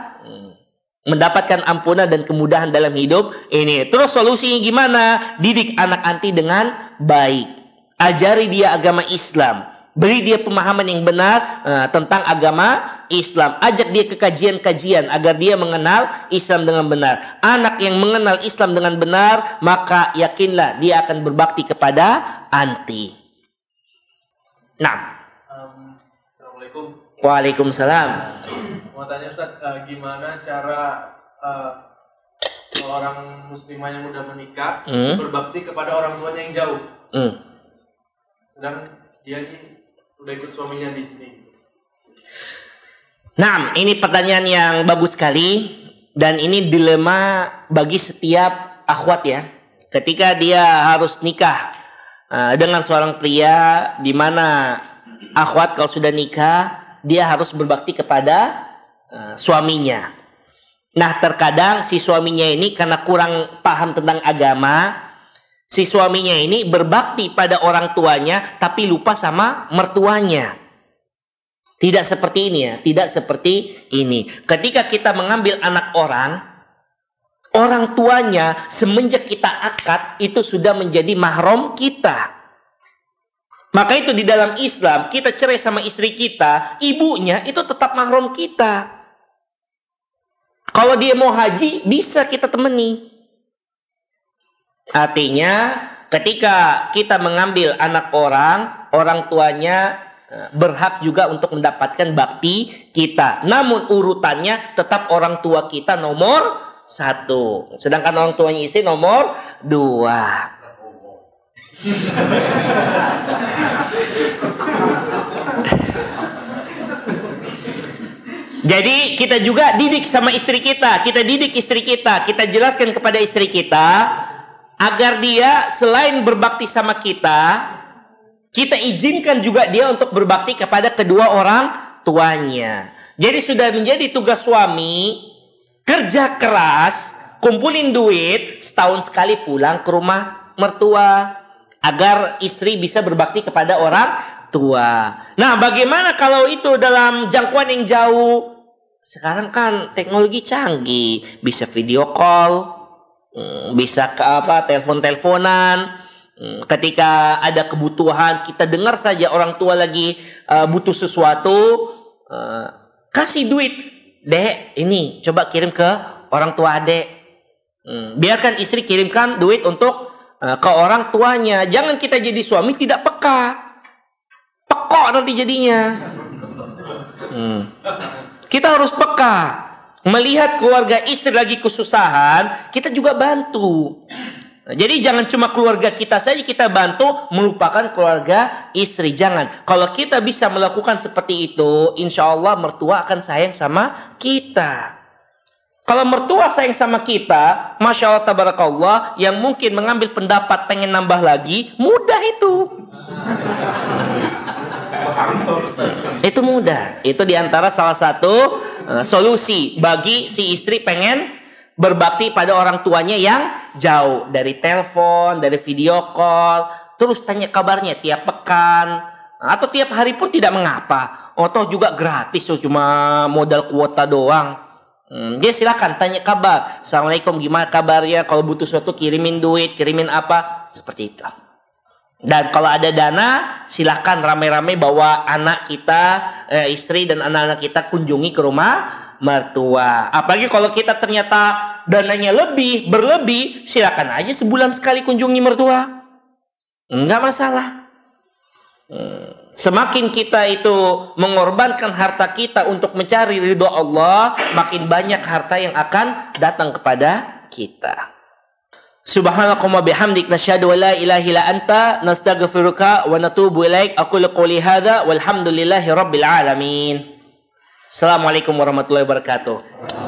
mendapatkan ampunan dan kemudahan dalam hidup ini. Terus solusinya gimana? Didik anak anti dengan baik. Ajari dia agama Islam. Beri dia pemahaman yang benar tentang agama Islam. Ajak dia ke kajian-kajian agar dia mengenal Islam dengan benar. Anak yang mengenal Islam dengan benar, maka yakinlah dia akan berbakti kepada anti. Nah. Assalamualaikum. Waalaikumsalam. Mau tanya Ustaz, gimana cara seorang muslimah yang udah menikah berbakti kepada orang tuanya yang jauh? Sedang dia sih udah ikut suaminya di sini. Nah, ini pertanyaan yang bagus sekali, dan ini dilema bagi setiap akhwat ya. Ketika dia harus nikah dengan seorang pria, di mana akhwat kalau sudah nikah dia harus berbakti kepada suaminya. Nah, terkadang si suaminya ini karena kurang paham tentang agama, si suaminya ini berbakti pada orang tuanya tapi lupa sama mertuanya. Tidak seperti ini ya, tidak seperti ini. Ketika kita mengambil anak orang, orang tuanya semenjak kita akad itu sudah menjadi mahram kita. Maka itu di dalam Islam, kita cerai sama istri kita, ibunya itu tetap mahram kita. Kalau dia mau haji, bisa kita temani. Artinya ketika kita mengambil anak orang, orang tuanya berhak juga untuk mendapatkan bakti kita. Namun urutannya tetap orang tua kita nomor 1. Sedangkan orang tuanya istri nomor 2. Jadi kita juga didik sama istri kita. Kita didik istri kita. Kita jelaskan kepada istri kita agar dia selain berbakti sama kita, kita izinkan juga dia untuk berbakti kepada kedua orang tuanya. Jadi sudah menjadi tugas suami, kerja keras, kumpulin duit, setahun sekali pulang ke rumah mertua, agar istri bisa berbakti kepada orang tua. Nah, bagaimana kalau itu dalam jangkauan yang jauh? Sekarang kan teknologi canggih, bisa video call, bisa telepon-teleponan. Ketika ada kebutuhan, kita dengar saja orang tua lagi butuh sesuatu, kasih duit, dek, ini coba kirim ke orang tua adek. Biarkan istri kirimkan duit untuk ke orang tuanya. Jangan kita jadi suami tidak peka, pekok nanti jadinya. Kita harus peka. Melihat keluarga istri lagi kesusahan, kita juga bantu. Jadi jangan cuma keluarga kita saja kita bantu, melupakan keluarga istri. Jangan. Kalau kita bisa melakukan seperti itu, insya Allah mertua akan sayang sama kita. Kalau mertua sayang sama kita, Masya Allah tabarakallah, yang mungkin mengambil pendapat pengen nambah lagi, mudah itu. Itu mudah. Itu diantara salah satu solusi bagi si istri pengen berbakti pada orang tuanya yang jauh, dari telepon, dari video call, terus tanya kabarnya tiap pekan atau tiap hari pun tidak mengapa. Toh juga gratis, cuma modal kuota doang. Dia silakan tanya kabar. Assalamualaikum, gimana kabarnya? Kalau butuh sesuatu kirimin duit, kirimin apa, seperti itu. Dan kalau ada dana, silakan rame-rame bawa anak kita, istri dan anak-anak kita kunjungi ke rumah mertua. Apalagi kalau kita ternyata dananya berlebih, silakan aja sebulan sekali kunjungi mertua. Enggak masalah. Semakin kita itu mengorbankan harta kita untuk mencari ridho Allah, makin banyak harta yang akan datang kepada kita. Subhanakallahumma bihamdik nasyhadu an la ilaha illa anta nastaghfiruka wa natubu ilaik. Aqulu qouli hadza walhamdulillahi rabbil alamin. Assalamualaikum warahmatullahi wabarakatuh.